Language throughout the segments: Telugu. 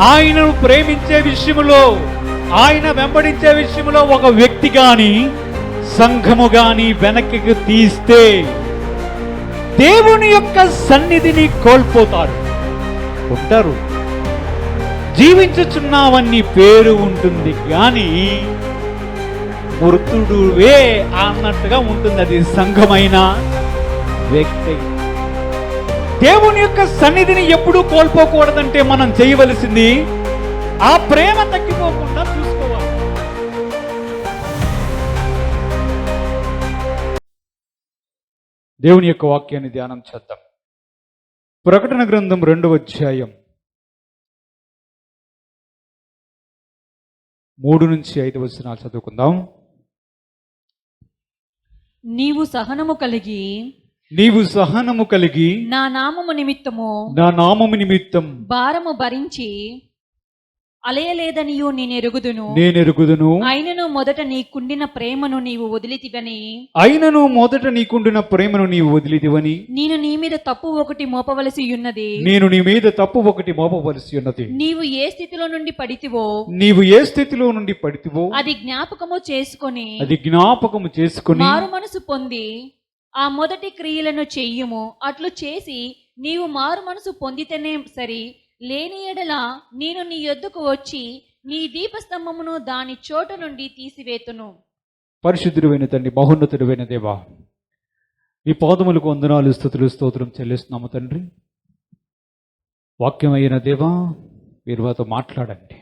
ఆయనను ప్రేమించే విషయములో, ఆయన వెంబడించే విషయంలో ఒక వ్యక్తి గాని సంఘము గాని వెనక్కి తీస్తే దేవుని యొక్క సన్నిధిని కోల్పోతారు. ఉంటారు, జీవించుచున్నావని పేరు ఉంటుంది కానీ మృతుడువే అన్నట్టుగా ఉంటుంది. అది సంఘమైన వ్యక్తి. దేవుని యొక్క సన్నిధిని ఎప్పుడూ కోల్పోకూడదంటే మనం చేయవలసింది ఆ ప్రేమ తగ్గిపోకుండా చూసుకోవాలి. దేవుని యొక్క వాక్యాన్ని ధ్యానం చేద్దాం. ప్రకటన గ్రంథం 2వ అధ్యాయం 3 నుంచి 5 వచనాలు చదువుకుందాం. నీవు సహనము కలిగి నా నామము నిమిత్తము భారము భరించి అలయలేదనియు నేనెరుగుదును. అయినను మొదట నీకుండిన ప్రేమను నీవు వదిలితివని నేను నీ మీద తప్పు ఒకటి మోపవలసి ఉన్నది. నీవు ఏ స్థితిలో నుండి పడితివో అది జ్ఞాపకము చేసుకొని మారు మనసు పొంది ఆ మొదటి క్రియలను చెయ్యుము. అట్లు చేసి నీవు మారు మనసు పొందితేనే సరి, లేని ఎడల నేను నీ యొద్దకు వచ్చి నీ దీపస్తంభమును దాని చోట నుండి తీసివేతును. పరిశుద్ధుడైన తండ్రి, మహోన్నతుడైన దేవా, నీ పాదములకు వందనాలు, స్తుతులు, స్తోత్రం చెల్లిస్తున్నాము తండ్రి. వాక్యమైన దేవా, మీరు మాతో మాట్లాడండి.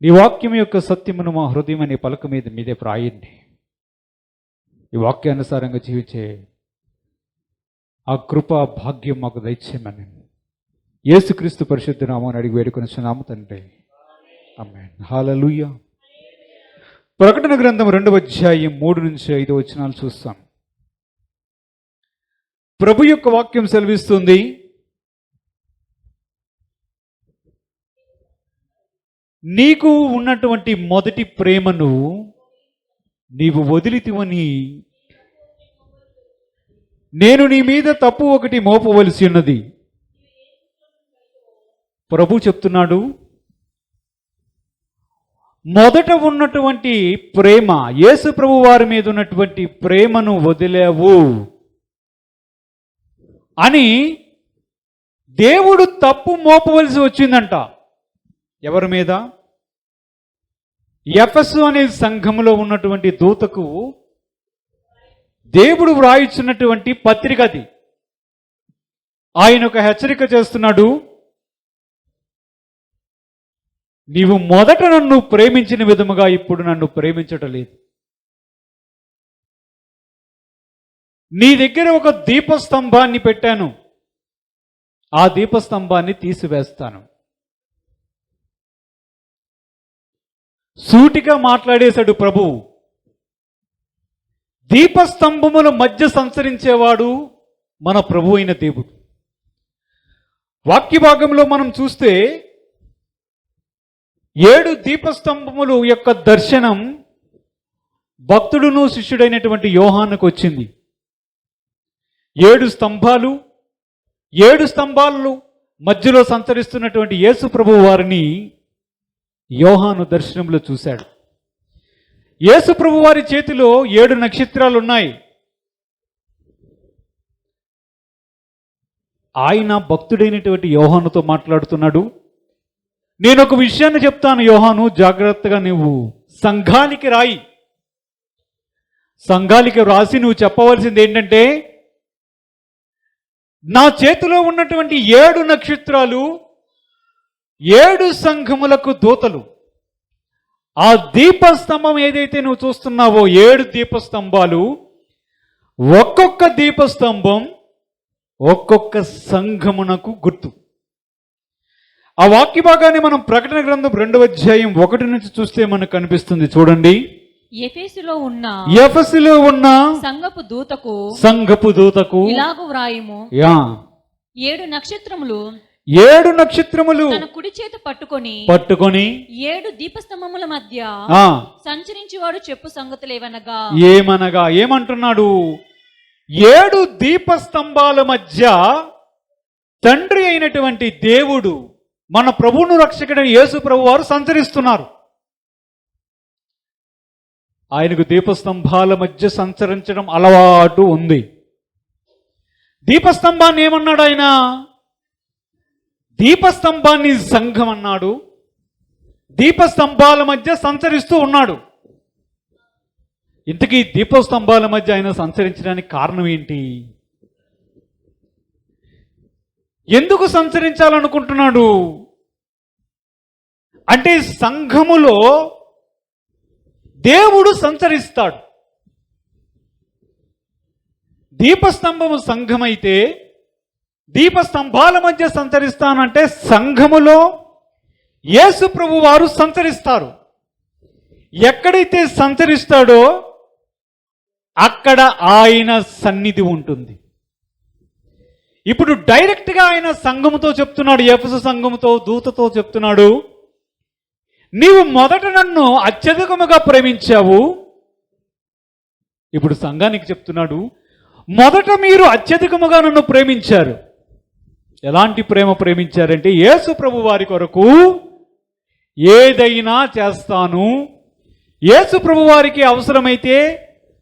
నీ వాక్యం యొక్క సత్యమును మా హృదయం అనే పలక మీదే ప్రాయండి. ఈ వాక్యానుసారంగా జీవించే ఆ కృపా భాగ్యం మాకు దయచేయమని యేసుక్రీస్తు పరిశుద్ధ నామమున అడిగి వేడుకొనుచున్నాము తండ్రి, ఆమేన్. హల్లెలూయా. ప్రకటన గ్రంథం 2వ అధ్యాయం 3 నుంచి 5 వచనాలు చూస్తాం. ప్రభు యొక్క వాక్యం సెలవిస్తుంది, నీకు ఉన్నటువంటి మొదటి ప్రేమను నీవు వదిలితివని నేను నీ మీద తప్పు ఒకటి మోపవలసి ఉన్నది. ప్రభు చెప్తున్నాడు, మొదట ఉన్నటువంటి ప్రేమ, యేసు ప్రభు వారి మీద ఉన్నటువంటి ప్రేమను వదిలేవు అని దేవుడు తప్పు మోపవలసి వచ్చిందంట. ఎవరి మీద? ఎఫెసు అనే సంఘములో ఉన్నటువంటి దూతకు దేవుడు వ్రాయిస్తున్నటువంటి పత్రిక అది. ఆయన ఒక హెచ్చరిక చేస్తున్నాడు, నీవు మొదట నన్ను ప్రేమించిన విధముగా ఇప్పుడు నన్ను ప్రేమించటం లేదు. నీ దగ్గర ఒక దీపస్తంభాన్ని పెట్టాను, ఆ దీపస్తంభాన్ని తీసివేస్తాను. సూటిగా మాట్లాడేశాడు ప్రభు. దీపస్తంభముల మధ్య సంచరించేవాడు మన ప్రభు అయిన దేవుడు. వాక్య భాగంలో మనం చూస్తే 7 దీపస్తంభములు యొక్క దర్శనం భక్తుడును శిష్యుడైనటువంటి యోహానుకు వచ్చింది. 7 స్తంభాలు, 7 స్తంభాలు మధ్యలో సంచరిస్తున్నటువంటి యేసు ప్రభు వారిని యోహాను దర్శనంలో చూశాడు. యేసు ప్రభు వారి చేతిలో 7 నక్షత్రాలు ఉన్నాయి. ఆయన భక్తుడైనటువంటి యోహానుతో మాట్లాడుతున్నాడు, నేను ఒక విషయాన్ని చెప్తాను యోహాను, జాగ్రత్తగా నువ్వు సంఘానికి రాయి. సంఘానికి రాసి నువ్వు చెప్పవలసింది ఏంటంటే, నా చేతిలో ఉన్నటువంటి 7 నక్షత్రాలు 7 సంఘములకు దూతలు. ఆ దీపస్తంభం ఏదైతే నువ్వు చూస్తున్నావో 7 దీపస్తంభాలు, ఒక్కొక్క దీపస్తంభం ఒక్కొక్క సంఘమునకు గుర్తు. ఆ వాక్య భాగాన్ని మనం ప్రకటన గ్రంథం 2వ అధ్యాయం 1 నుంచి చూస్తే మనకు కనిపిస్తుంది. చూడండి, ఎఫెసులో ఉన్న సంఘపు దూతకు ఇలాగు వ్రాయుము, 7 నక్షత్రములు తన కుడి చేత పట్టుకొని 7 దీపస్తంభముల మధ్య సంచరించువాడు చెప్పు సంగతులేవనగా, ఏమంటున్నాడు? 7 దీపస్తంభాల మధ్య తండ్రి అయినటువంటి దేవుడు మన ప్రభువును రక్షకుడైన యేసు ప్రభు వారు సంచరిస్తున్నారు. ఆయనకు దీపస్తంభాల మధ్య సంచరించడం అలవాటు ఉంది. దీపస్తంభాన్ని ఏమన్నాడు ఆయన? దీపస్తంభాన్ని సంఘం అన్నాడు. దీపస్తంభాల మధ్య సంచరిస్తూ ఉన్నాడు. ఇంతకీ దీపస్తంభాల మధ్య ఆయన సంచరించడానికి కారణం ఏంటి? ఎందుకు సంచరించాలనుకుంటున్నాడు అంటే, సంఘములో దేవుడు సంచరిస్తాడు. దీపస్తంభము సంఘమైతే దీపస్తంభాల మధ్య సంచరిస్తానంటే సంఘములో యేసు ప్రభు వారు సంచరిస్తారు. ఎక్కడైతే సంచరిస్తాడో అక్కడ ఆయన సన్నిధి ఉంటుంది. ఇప్పుడు డైరెక్ట్గా ఆయన సంఘముతో చెప్తున్నాడు, ఎఫెసు సంఘముతో, దూతతో చెప్తున్నాడు, నీవు మొదట నన్ను అత్యధికముగా ప్రేమించావు. ఇప్పుడు సంఘానికి చెప్తున్నాడు, మొదట మీరు అత్యధికముగా నన్ను ప్రేమించారు. ఎలాంటి ప్రేమ ప్రేమించారంటే, యేసు ప్రభు వారి కొరకు ఏదైనా చేస్తాను, యేసు ప్రభు వారికి అవసరమైతే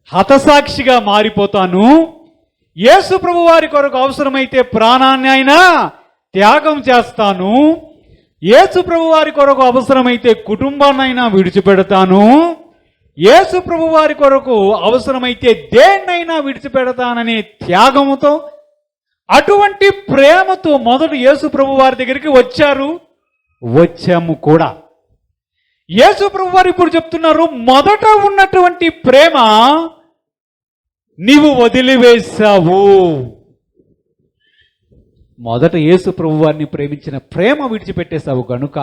హతసాక్షిగా మారిపోతాను, యేసు ప్రభు వారి కొరకు అవసరమైతే ప్రాణాన్ని అయినా త్యాగం చేస్తాను, యేసు ప్రభు వారి కొరకు అవసరమైతే కుటుంబాన్నైనా విడిచిపెడతాను, యేసు ప్రభు వారి కొరకు అవసరమైతే దేన్నైనా విడిచిపెడతాననే త్యాగముతో, అటువంటి ప్రేమతో మొదట యేసు ప్రభు వారి దగ్గరికి వచ్చాము కూడా. యేసు ప్రభు వారు ఇప్పుడు చెప్తున్నారు, మొదట ఉన్నటువంటి ప్రేమ నీవు వదిలివేశావు. మొదట యేసు ప్రభు వారిని ప్రేమించిన ప్రేమ విడిచిపెట్టేశావు కనుక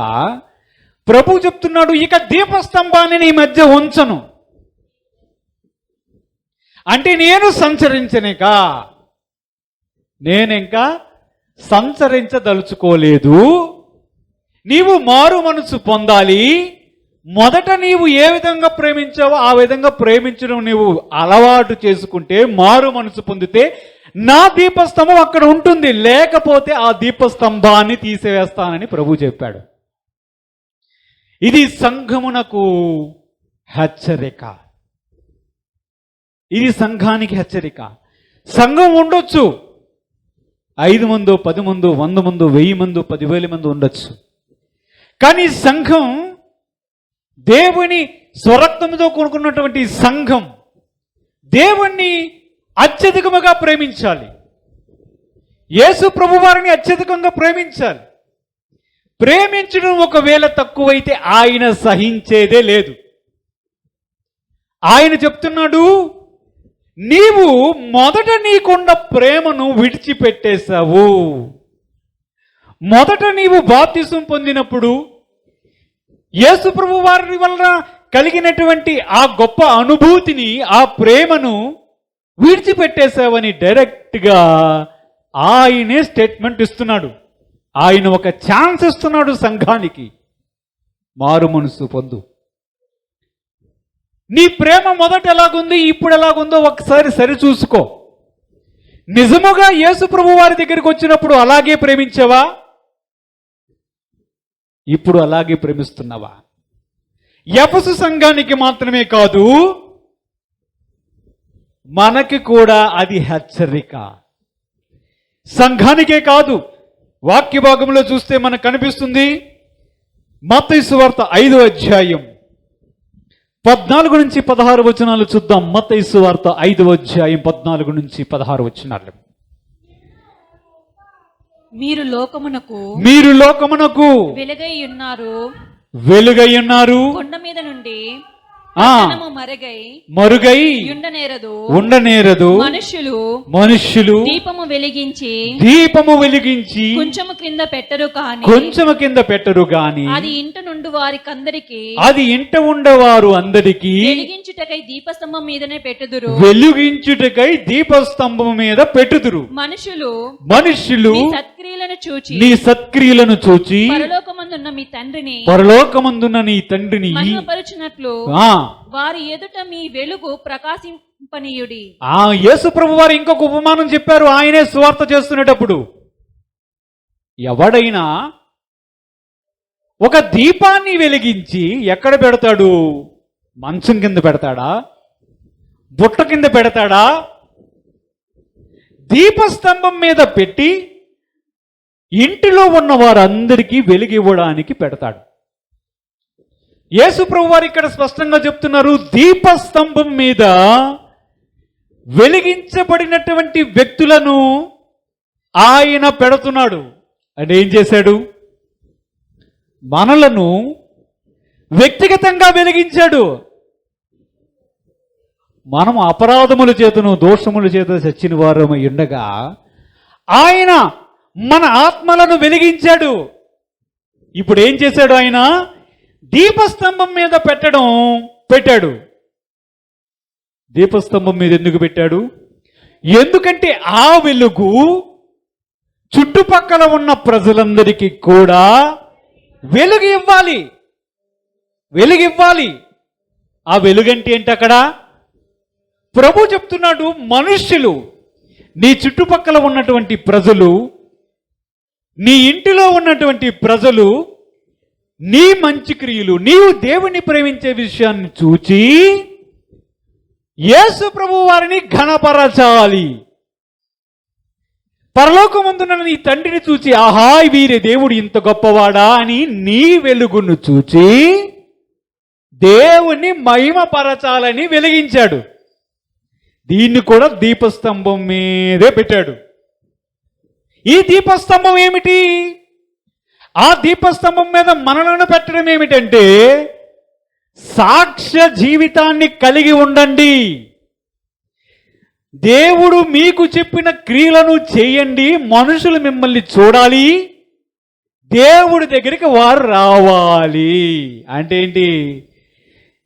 ప్రభు చెప్తున్నాడు, ఇక దీపస్తంభాన్ని నీ మధ్య ఉంచను. అంటే నేను సంచరించనిక, నేనింకా సంచరించదలుచుకోలేదు. నీవు మారు మనసు పొందాలి. మొదట నీవు ఏ విధంగా ప్రేమించావో ఆ విధంగా ప్రేమించడం నీవు అలవాటు చేసుకుంటే, మారు మనసు పొందితే నా దీపస్తంభం అక్కడ ఉంటుంది, లేకపోతే ఆ దీపస్తంభాన్ని తీసివేస్తానని ప్రభు చెప్పాడు. ఇది సంఘమునకు హెచ్చరిక. ఇది సంఘానికి హెచ్చరిక. సంఘం ఉండొచ్చు, 5 మందో 10 మందో 100 మందో 1000 మందో 10,000 మంది ఉండొచ్చు. కానీ సంఘం, దేవుని స్వరక్తంతో కూడుకున్నటువంటి సంఘం దేవుణ్ణి అత్యధికముగా ప్రేమించాలి. యేసు ప్రభు వారిని అత్యధికంగా ప్రేమించాలి. ప్రేమించడం ఒకవేళ తక్కువైతే ఆయన సహించేదే లేదు. ఆయన చెప్తున్నాడు, నీవు మొదట నీకున్న ప్రేమను విడిచిపెట్టేశావు. మొదట నీవు బాప్తిసం పొందినప్పుడు యేసు ప్రభు వారి వలన కలిగినటువంటి ఆ గొప్ప అనుభూతిని, ఆ ప్రేమను విడిచిపెట్టేశావని డైరెక్ట్గా ఆయనే స్టేట్మెంట్ ఇస్తున్నాడు. ఆయన ఒక ఛాన్స్ ఇస్తున్నాడు సంఘానికి, మారు మనసు పొందు. నీ ప్రేమ మొదట ఎలాగుంది, ఇప్పుడు ఎలాగుందో ఒకసారి సరి చూసుకో. నిజముగా యేసు ప్రభు వారి దగ్గరికి వచ్చినప్పుడు అలాగే ప్రేమించావా? ఇప్పుడు అలాగే ప్రేమిస్తున్నావా? ఎఫెసు సంఘానికి మాత్రమే కాదు, మనకి కూడా అది హెచ్చరిక. సంఘానికే కాదు, వాక్య భాగంలో చూస్తే మనకు కనిపిస్తుంది. మత్తయి సువార్త 5వ అధ్యాయం 14 నుంచి 16 వచనాలు చూద్దాం. మత్తయి సువార్త 5వ అధ్యాయం 14 నుంచి 16 వచనాలు. మీరు లోకమునకు వెలుగై ఉన్నారు. కొండ మీద నుండి మరుగై ఉండనేరదు. మనుష్యులు దీపము వెలిగించి కొంచెము కింద పెట్టరు గాని అది ఇంట నుండి వారికందరికి, అది ఇంట ఉండవారు అందరికి వెలిగించుటకై దీపస్తంభం మీదనే దీపస్తంభం మీద పెట్టుదురు. మనుష్యులు నీ సత్క్రియలను చూచి పరలోకమందున్న మీ తండ్రిని మహిమపరచునట్లు వారి ఎదుట మీ వెలుగు ప్రకాశింపనీయుడి. యేసు ప్రభు వారు ఇంకొక ఉపమానం చెప్పారు ఆయనే సువార్త చేస్తున్నప్పుడు. ఎవడైనా ఒక దీపాన్ని వెలిగించి ఎక్కడ పెడతాడు? మంచం కింద పెడతాడా? బుట్ట కింద పెడతాడా? దీపస్తంభం మీద పెట్టి ఇంటిలో ఉన్న వారందరికీ వెలిగివ్వడానికి పెడతాడు. యేసు ప్రభు వారు ఇక్కడ స్పష్టంగా చెప్తున్నారు, దీపస్తంభం మీద వెలిగించబడినటువంటి వ్యక్తులను ఆయన పెడుతున్నాడు. అంటే ఏం చేశాడు? మనలను వ్యక్తిగతంగా వెలిగించాడు. మనం అపరాధముల చేతను దోషముల చేత చచ్చిన వారమై ఉండగా ఆయన మన ఆత్మలను వెలిగించాడు. ఇప్పుడు ఏం చేశాడు? ఆయన దీపస్తంభం మీద పెట్టాడు. దీపస్తంభం మీద ఎందుకు పెట్టాడు? ఎందుకంటే ఆ వెలుగు చుట్టుపక్కల ఉన్న ప్రజలందరికీ కూడా వెలుగు ఇవ్వాలి. ఆ వెలుగంటే ఏంటి? అక్కడ ప్రభు చెప్తున్నాడు, మనుష్యులు, నీ చుట్టుపక్కల ఉన్నటువంటి ప్రజలు, నీ ఇంటిలో ఉన్నటువంటి ప్రజలు నీ మంచి క్రియలు, నీవు దేవుని ప్రేమించే విషయాన్ని చూచి యేసు ప్రభు వారిని ఘనపరచాలి. పరలోకమందున్న నీ తండ్రిని చూచి, ఆహా వీరి దేవుడు ఇంత గొప్పవాడా అని నీ వెలుగును చూచి దేవుణ్ణి మహిమపరచాలని వెలిగించాడు. దీన్ని కూడా దీపస్తంభం మీదే పెట్టాడు. ఈ దీపస్తంభం ఏమిటి? ఆ దీపస్తంభం మీద మనలను పెట్టడం ఏమిటంటే, సాక్ష్య జీవితాన్ని కలిగి ఉండండి. దేవుడు మీకు చెప్పిన క్రియలను చేయండి, మనుషులు మిమ్మల్ని చూడాలి, దేవుడి దగ్గరికి వారు రావాలి. అంటే ఏంటి?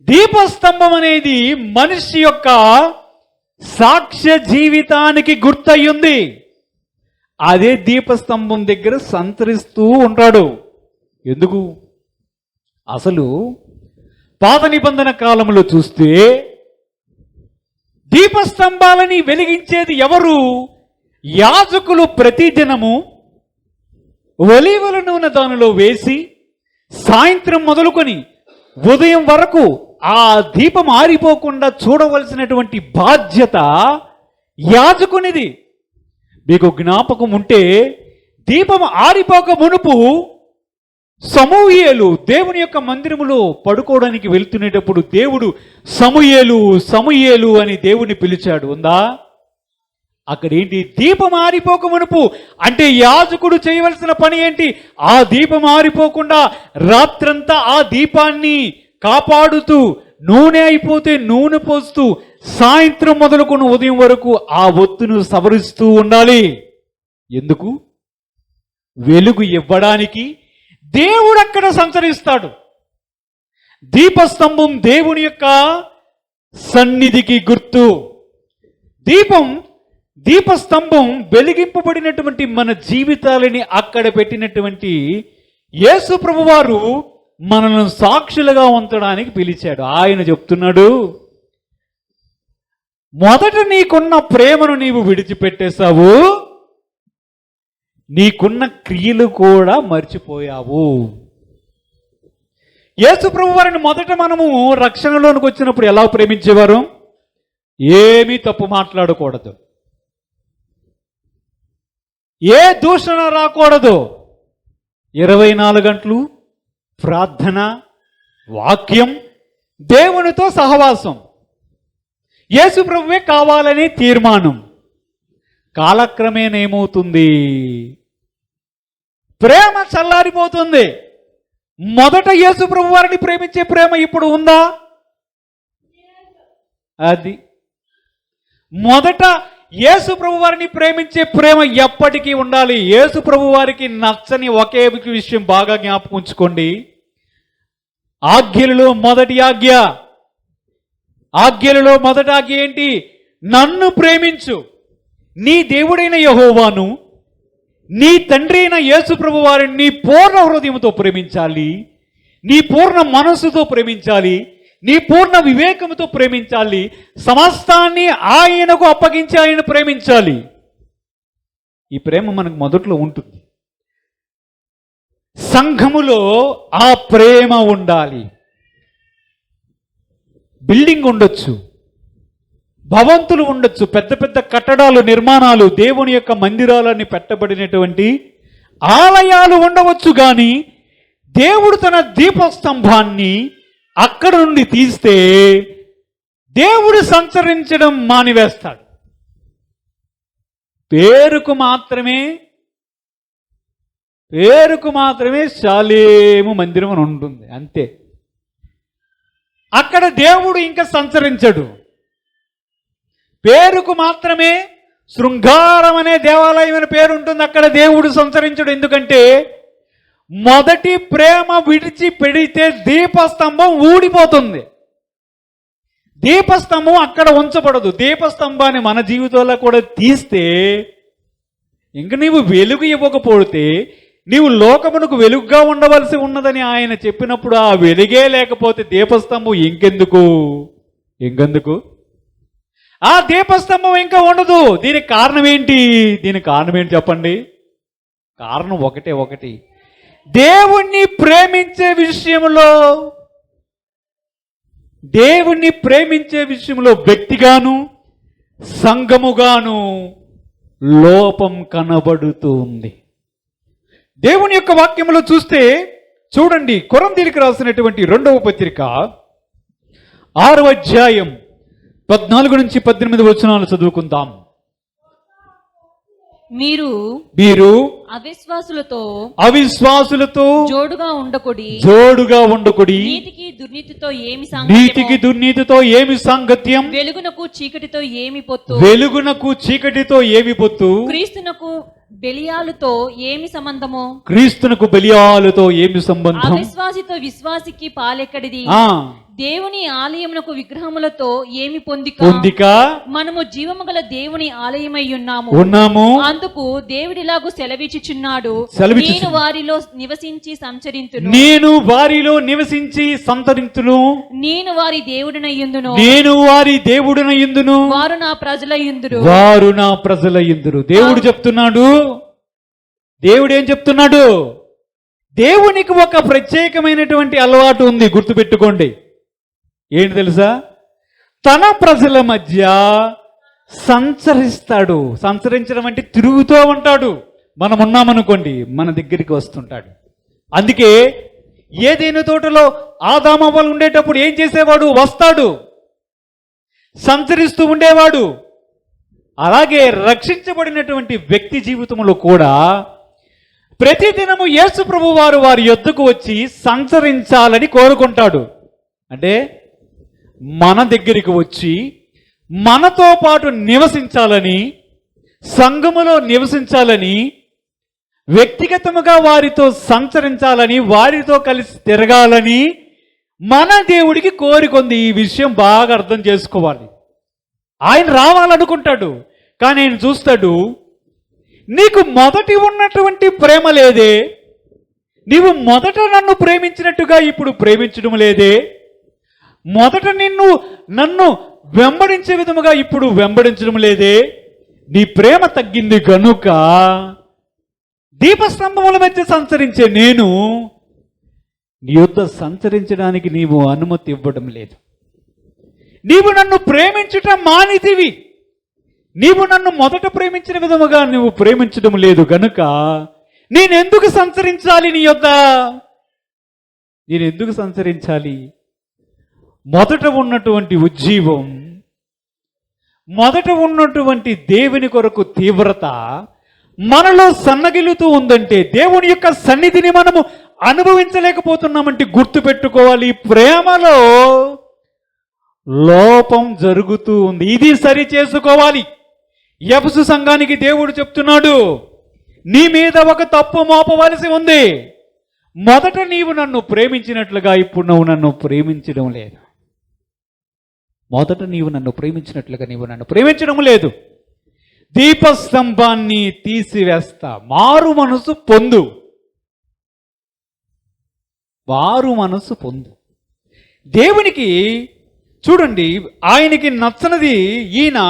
దీపస్తంభం అనేది మనిషి యొక్క సాక్ష్య జీవితానికి గుర్తయ్యింది. అదే దీపస్తంభం దగ్గర సంతరిస్తూ ఉంటాడు. ఎందుకు? అసలు పాత నిబంధన కాలంలో చూస్తే దీపస్తంభాలని వెలిగించేది ఎవరు? యాజకులు ప్రతిదినము ఒలీవల నూనె దానిలో వేసి సాయంత్రం మొదలుకొని ఉదయం వరకు ఆ దీపం ఆరిపోకుండా చూడవలసినటువంటి బాధ్యత యాజకునిది. మీకు జ్ఞాపకం ఉంటే, దీపం ఆరిపోక మునుపు సమూయేలు దేవుని యొక్క మందిరములో పడుకోవడానికి వెళ్తునేటప్పుడు దేవుడు సమూయేలు సమూయేలు అని దేవుని పిలిచాడు. ఉందా? అక్కడ ఏంటి? దీపం ఆరిపోక మునుపు. అంటే యాజకుడు చేయవలసిన పని ఏంటి? ఆ దీపం ఆరిపోకుండా రాత్రంతా ఆ దీపాన్ని కాపాడుతూ, నూనె అయిపోతే నూనె పోస్తూ, సాయంత్రం మొదలుకొని ఉదయం వరకు ఆ ఒత్తును సవరిస్తూ ఉండాలి. ఎందుకు? వెలుగు ఇవ్వడానికి. దేవుడు అక్కడ సంచరిస్తాడు. దీపస్తంభం దేవుని యొక్క సన్నిధికి గుర్తు. దీపస్తంభం వెలిగింపబడినటువంటి మన జీవితాలని అక్కడ పెట్టినటువంటి యేసు ప్రభువారు మనల్ని సాక్షులుగా ఉంచడానికి పిలిచాడు. ఆయన చెప్తున్నాడు, మొదట నీకున్న ప్రేమను నీవు విడిచిపెట్టేశావు, నీకున్న క్రియలు కూడా మర్చిపోయావు. యేసు ప్రభు వారిని మొదట మనము రక్షణలోనికి వచ్చినప్పుడు ఎలా ప్రేమించేవారు? ఏమీ తప్పు మాట్లాడకూడదు, ఏ దూషణ రాకూడదు, 24 గంటలు ప్రార్థన, వాక్యం, దేవునితో సహవాసం. యేసు ప్రభువే కావాలని తీర్మానం. కాలక్రమేణా ఏమవుతుంది? ప్రేమ చల్లారిపోతుంది. మొదట యేసు ప్రభు వారిని ప్రేమించే ప్రేమ ఇప్పుడు ఉందా? అది మొదట యేసు ప్రభు వారిని ప్రేమించే ప్రేమ ఎప్పటికీ ఉండాలి. యేసు ప్రభు వారికి నచ్చని ఒకే విషయం బాగా జ్ఞాపకం ఉంచుకోండి. ఆజ్ఞలలో మొదటి ఆజ్ఞ ఏంటి? నన్ను ప్రేమించు, నీ దేవుడైన యెహోవాను, నీ తండ్రి అయిన యేసు ప్రభు వారిని నీ పూర్ణ హృదయంతో ప్రేమించాలి, నీ పూర్ణ మనస్సుతో ప్రేమించాలి, నీ పూర్ణ వివేకంతో ప్రేమించాలి, సమస్తాన్ని ఆయనకు అప్పగించి ఆయన ప్రేమించాలి. ఈ ప్రేమ మనకు మొదట్లో ఉంటుంది. సంఘములో ఆ ప్రేమ ఉండాలి. బిల్డింగ్ ఉండొచ్చు, భవంతులు ఉండొచ్చు, పెద్ద పెద్ద కట్టడాలు, నిర్మాణాలు, దేవుని యొక్క మందిరాలని పెట్టబడినటువంటి ఆలయాలు ఉండవచ్చు. కానీ దేవుడు తన దీపస్తంభాన్ని అక్కడ నుండి తీస్తే దేవుడు సంచరించడం మానివేస్తాడు. పేరుకు మాత్రమే శాలేము మందిరం అని ఉంటుంది, అంతే. అక్కడ దేవుడు ఇంకా సంచరించడు. పేరుకు మాత్రమే శృంగారం అనే దేవాలయం అనే పేరు ఉంటుంది, అక్కడ దేవుడు సంచరించడు. ఎందుకంటే మొదటి ప్రేమ విడిచి పెడితే దీపస్తంభం ఊడిపోతుంది. దీపస్తంభం అక్కడ ఉంచబడదు. దీపస్తంభాన్ని మన జీవితంలో కూడా తీస్తే ఇంక నీవు వెలుగు ఇవ్వకపోతే నీవు లోకమునకు వెలుగుగా ఉండవలసి ఉన్నదని ఆయన చెప్పినప్పుడు ఆ వెలుగే లేకపోతే దీపస్తంభం ఇంకెందుకు ఆ దీపస్తంభం ఇంకా ఉండదు. దీనికి కారణం ఏంటి? చెప్పండి. కారణం ఒకటి. దేవుణ్ణి ప్రేమించే విషయంలో వ్యక్తిగాను సంఘముగాను లోపం కనబడుతూ ఉంది. దేవుని యొక్క వాక్యములో చూస్తే చూడండి, కొరింథీయులకు రాసినటువంటి 2వ పత్రిక 6వ అధ్యాయం 14 నుంచి 18 వచనాలు చదువుకుందాం. మీరు అవిశ్వాసులతో జోడుగా ఉండకొడి. నీతికి దుర్నీతితో ఏమి సాంగత్యం? వెలుగునకు చీకటితో ఏమి పొత్తు? క్రీస్తునకు బెలియాలుతో ఏమి సంబంధము? అవిశ్వాసితో విశ్వాసికి పాలెక్కడిది? దేవుని ఆలయమునకు విగ్రహములతో ఏమి పొందిక? మనము జీవము గల దేవుని ఆలయమై ఉన్నాము. అందుకు దేవుడిలాగు సెలవిచ్చుచున్నాడు, నేను వారిలో నివసించి సంచరింతును. నేను వారి దేవుడనయ్యుందును. వారు నా ప్రజలయ్యుందురు. దేవుడు చెప్తున్నాడు. దేవుడు ఏం చెప్తున్నాడు? దేవునికి ఒక ప్రత్యేకమైనటువంటి అలవాటు ఉంది, గుర్తుపెట్టుకోండి. ఏంటి తెలుసా? తన ప్రజల మధ్య సంచరిస్తాడు. సంచరించడం అంటే తిరుగుతూ ఉంటాడు. మనం ఉన్నామనుకోండి, మన దగ్గరికి వస్తుంటాడు. అందుకే ఏదైనా తోటలో ఆదామవ్వలు ఉండేటప్పుడు ఏం చేసేవాడు? వస్తాడు, సంచరిస్తూ ఉండేవాడు. అలాగే రక్షించబడినటువంటి వ్యక్తి జీవితంలో కూడా ప్రతిదినము యేసు ప్రభు వారి యొద్దకు వచ్చి సంచరించాలని కోరుకుంటాడు. అంటే మన దగ్గరికి వచ్చి మనతో పాటు నివసించాలని, సంఘములో నివసించాలని, వ్యక్తిగతముగా వారితో సంచరించాలని, వారితో కలిసి తిరగాలని మన దేవుడికి కోరికొంది. ఈ విషయం బాగా అర్థం చేసుకోవాలి. ఆయన రావాలనుకుంటాడు, కానీ ఆయన చూస్తాడు, నీకు మొదటి ఉన్నటువంటి ప్రేమ లేదే, నీవు మొదట నన్ను ప్రేమించినట్టుగా ఇప్పుడు ప్రేమించడం లేదే, మొదట నన్ను వెంబడించే విధముగా ఇప్పుడు వెంబడించడం లేదే, నీ ప్రేమ తగ్గింది గనుక దీపస్తంభముల మధ్య సంచరించే నేను నీ యొద్ద సంచరించడానికి నీవు అనుమతి ఇవ్వడం లేదు. నీవు నన్ను ప్రేమించుట మానితివి. నీవు నన్ను మొదట ప్రేమించిన విధముగా నువ్వు ప్రేమించడం లేదు గనుక నేనెందుకు సంచరించాలి నీ యొద్ద? నేనెందుకు సంచరించాలి? మొదట ఉన్నటువంటి ఉజ్జీవం, మొదట ఉన్నటువంటి దేవుని కొరకు తీవ్రత మనలో సన్నగిలుతూ ఉందంటే, దేవుని యొక్క సన్నిధిని మనము అనుభవించలేకపోతున్నామంటే గుర్తుపెట్టుకోవాలి, ప్రేమలో లోపం జరుగుతూ ఉంది. ఇది సరి చేసుకోవాలి. ఎఫెసు సంఘానికి దేవుడు చెప్తున్నాడు, నీ మీద ఒక తప్పు మోపవలసి ఉంది. మొదట నీవు నన్ను ప్రేమించినట్లుగా ఇప్పుడు నువ్వు నన్ను ప్రేమించడం లేదు. మొదట నీవు నన్ను ప్రేమించినట్లుగా నీవు నన్ను ప్రేమించడం లేదు. దీపస్తంభాన్ని తీసివేస్తా. మారు మనసు పొందు. దేవునికి చూడండి, ఆయనకి నచ్చనిది ఈయన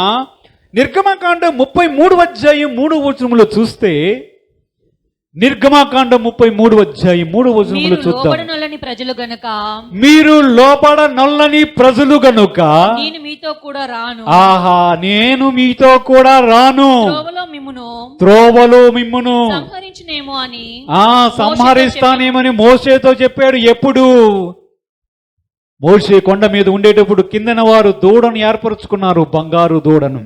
నిర్గమకాండం 33వ అధ్యాయం 3వ వచనంలో చూస్తే, నిర్గమాకాండం 33 అధ్యాయం 3వ వచనంలో మీరు చూద్దాం. లోబడనొల్లని ప్రజలు గనుక మీరు లోపడ నొల్లని ప్రజలు గనుక నేను మీతో కూడా రాను, ఆహా నేను మీతో కూడా రాను, త్రోవలో మిమ్మును సంహరించునేమో అని సంహరిస్తానేమని మోషేతో చెప్పాడు. ఎప్పుడు? మోషే కొండ మీద ఉండేటప్పుడు కిందన వారు దూడను ఏర్పరచుకున్నారు, బంగారు దూడను.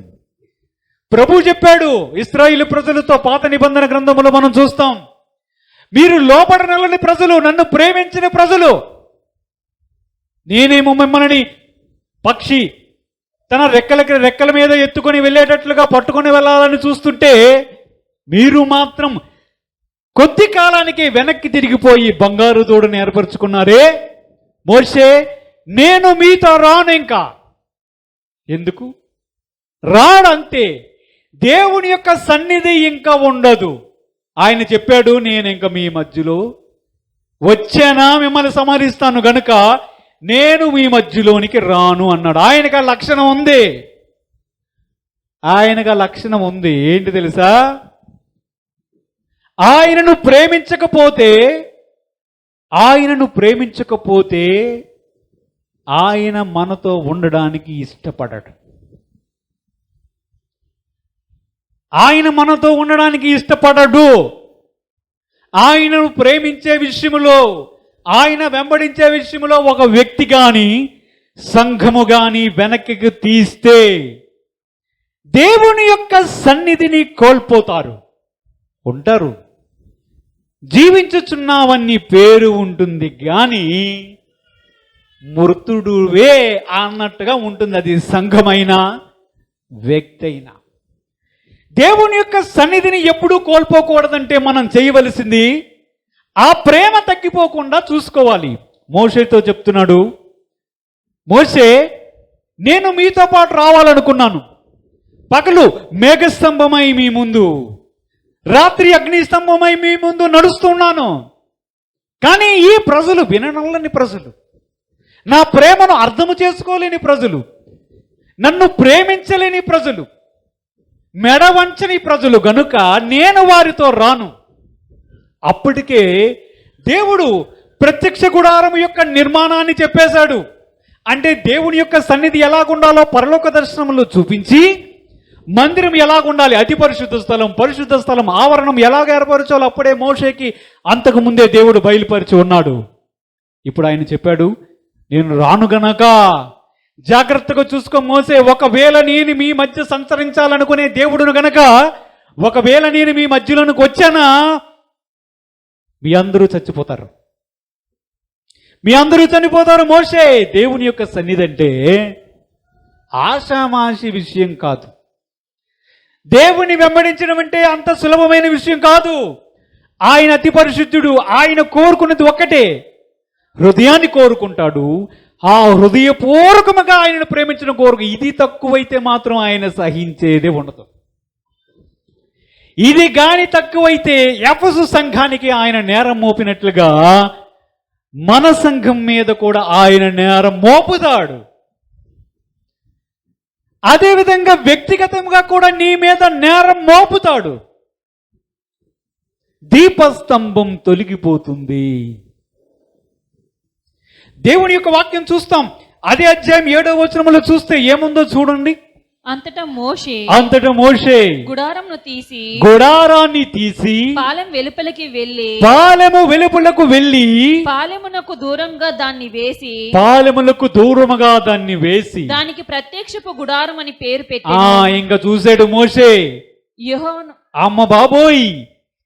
ప్రభు చెప్పాడు ఇశ్రాయేలు ప్రజలతో, పాత నిబంధన గ్రంథములో మనం చూస్తాం, మీరు లోపడనల్లని ప్రజలు, నన్ను ప్రేమించిన ప్రజలు. నేనేమో మిమ్మల్ని పక్షి తన రెక్కల మీద ఎత్తుకొని వెళ్ళేటట్లుగా పట్టుకొని వెళ్ళాలని చూస్తుంటే మీరు మాత్రం కొద్ది కాలానికి వెనక్కి తిరిగిపోయి బంగారు దూడను ఏర్పరచుకున్నారే. మోషే నేను మీతో రాను, ఇంకా ఎందుకు రాడంతే. దేవుని యొక్క సన్నిధి ఇంకా ఉండదు. ఆయన చెప్పాడు నేను ఇంకా మీ మధ్యలో వచ్చానా మిమ్మల్ని సంహరిస్తాను గనుక నేను మీ మధ్యలోనికి రాను అన్నాడు. ఆయనకు ఆ లక్షణం ఉంది, ఆయనకు ఆ లక్షణం ఉంది. ఏంటి తెలుసా? ఆయనను ప్రేమించకపోతే ఆయన మనతో ఉండడానికి ఇష్టపడడు. ఆయన మనతో ఉండడానికి ఇష్టపడడు. ఆయనను ప్రేమించే విషయంలో, ఆయన వెంబడించే విషయంలో ఒక వ్యక్తి కానీ సంఘము కానీ వెనక్కి తీస్తే దేవుని యొక్క సన్నిధిని కోల్పోతారు. ఉంటారు, జీవించుచున్నావని పేరు ఉంటుంది కానీ మృతుడువే అన్నట్టుగా ఉంటుంది. అది సంఘమైనా వ్యక్తి అయినా. దేవుని యొక్క సన్నిధిని ఎప్పుడూ కోల్పోకూడదంటే మనం చేయవలసింది ఆ ప్రేమ తగ్గిపోకుండా చూసుకోవాలి. మోషేతో చెప్తున్నాడు, మోషే నేను మీతో పాటు రావాలనుకున్నాను. పగలు మేఘస్తంభమై మీ ముందు, రాత్రి అగ్నిస్తంభమై మీ ముందు నడుస్తున్నాను. కానీ ఈ ప్రజలు విననల్లని ప్రజలు, నా ప్రేమను అర్థము చేసుకోలేని ప్రజలు, నన్ను ప్రేమించలేని ప్రజలు, మెడవంచని ప్రజలు గనుక నేను వారితో రాను. అప్పటికే దేవుడు ప్రత్యక్ష గుడారం యొక్క నిర్మాణాన్ని చెప్పేశాడు. అంటే దేవుని యొక్క సన్నిధి ఎలాగుండాలో పరలోక దర్శనంలో చూపించి, మందిరం ఎలాగుండాలి, అతి పరిశుద్ధ స్థలం, పరిశుద్ధ స్థలం ఆవరణం ఎలాగ ఏర్పరచాలో అప్పుడే మోషేకి అంతకు ముందే దేవుడు బయలుపరిచి ఉన్నాడు. ఇప్పుడు ఆయన చెప్పాడు నేను రాను గనక జాగ్రత్తగా చూసుకో మోసే. ఒకవేళ నేను మీ మధ్య సంచరించాలనుకునే దేవుడును గనక, ఒకవేళ నేను మీ మధ్యలోనికి వచ్చానా మీ అందరూ చచ్చిపోతారు, మీ అందరూ చనిపోతారు. మోషే దేవుని యొక్క సన్నిధి అంటే ఆషామాషి విషయం కాదు. దేవుని వెంబడించడం అంటే అంత సులభమైన విషయం కాదు. ఆయన అతి పరిశుద్ధుడు. ఆయన కోరుకున్నది ఒక్కటే, హృదయాన్ని కోరుకుంటాడు. ఆ హృదయపూర్వకముగా ఆయనను ప్రేమించడం కోరుకు. ఇది తక్కువైతే మాత్రం ఆయన సహించేదే ఉండదు. ఇది గాని తక్కువైతే ఎఫెసు సంఘానికి ఆయన నేరం మోపినట్లుగా మన సంఘం మీద కూడా ఆయన నేరం మోపుతాడు. అదేవిధంగా వ్యక్తిగతంగా కూడా నీ మీద నేరం మోపుతాడు. దీపస్తంభం తొలగిపోతుంది. దేవుని యొక్క వాక్యం చూస్తాం. అదే అధ్యాయం 7వ వచనంలో చూస్తే ఏముందో చూడండి. అంతటా మోషే గుడారాన్ని తీసి పాలెము వెలుపలకు వెళ్ళి పాలెమునకు దూరముగా దాన్ని వేసి దానికి ప్రత్యక్షపు గుడారం అని పేరు పెట్టి ఇంకా చూసాడు మోషే. అమ్మ బాబోయ్,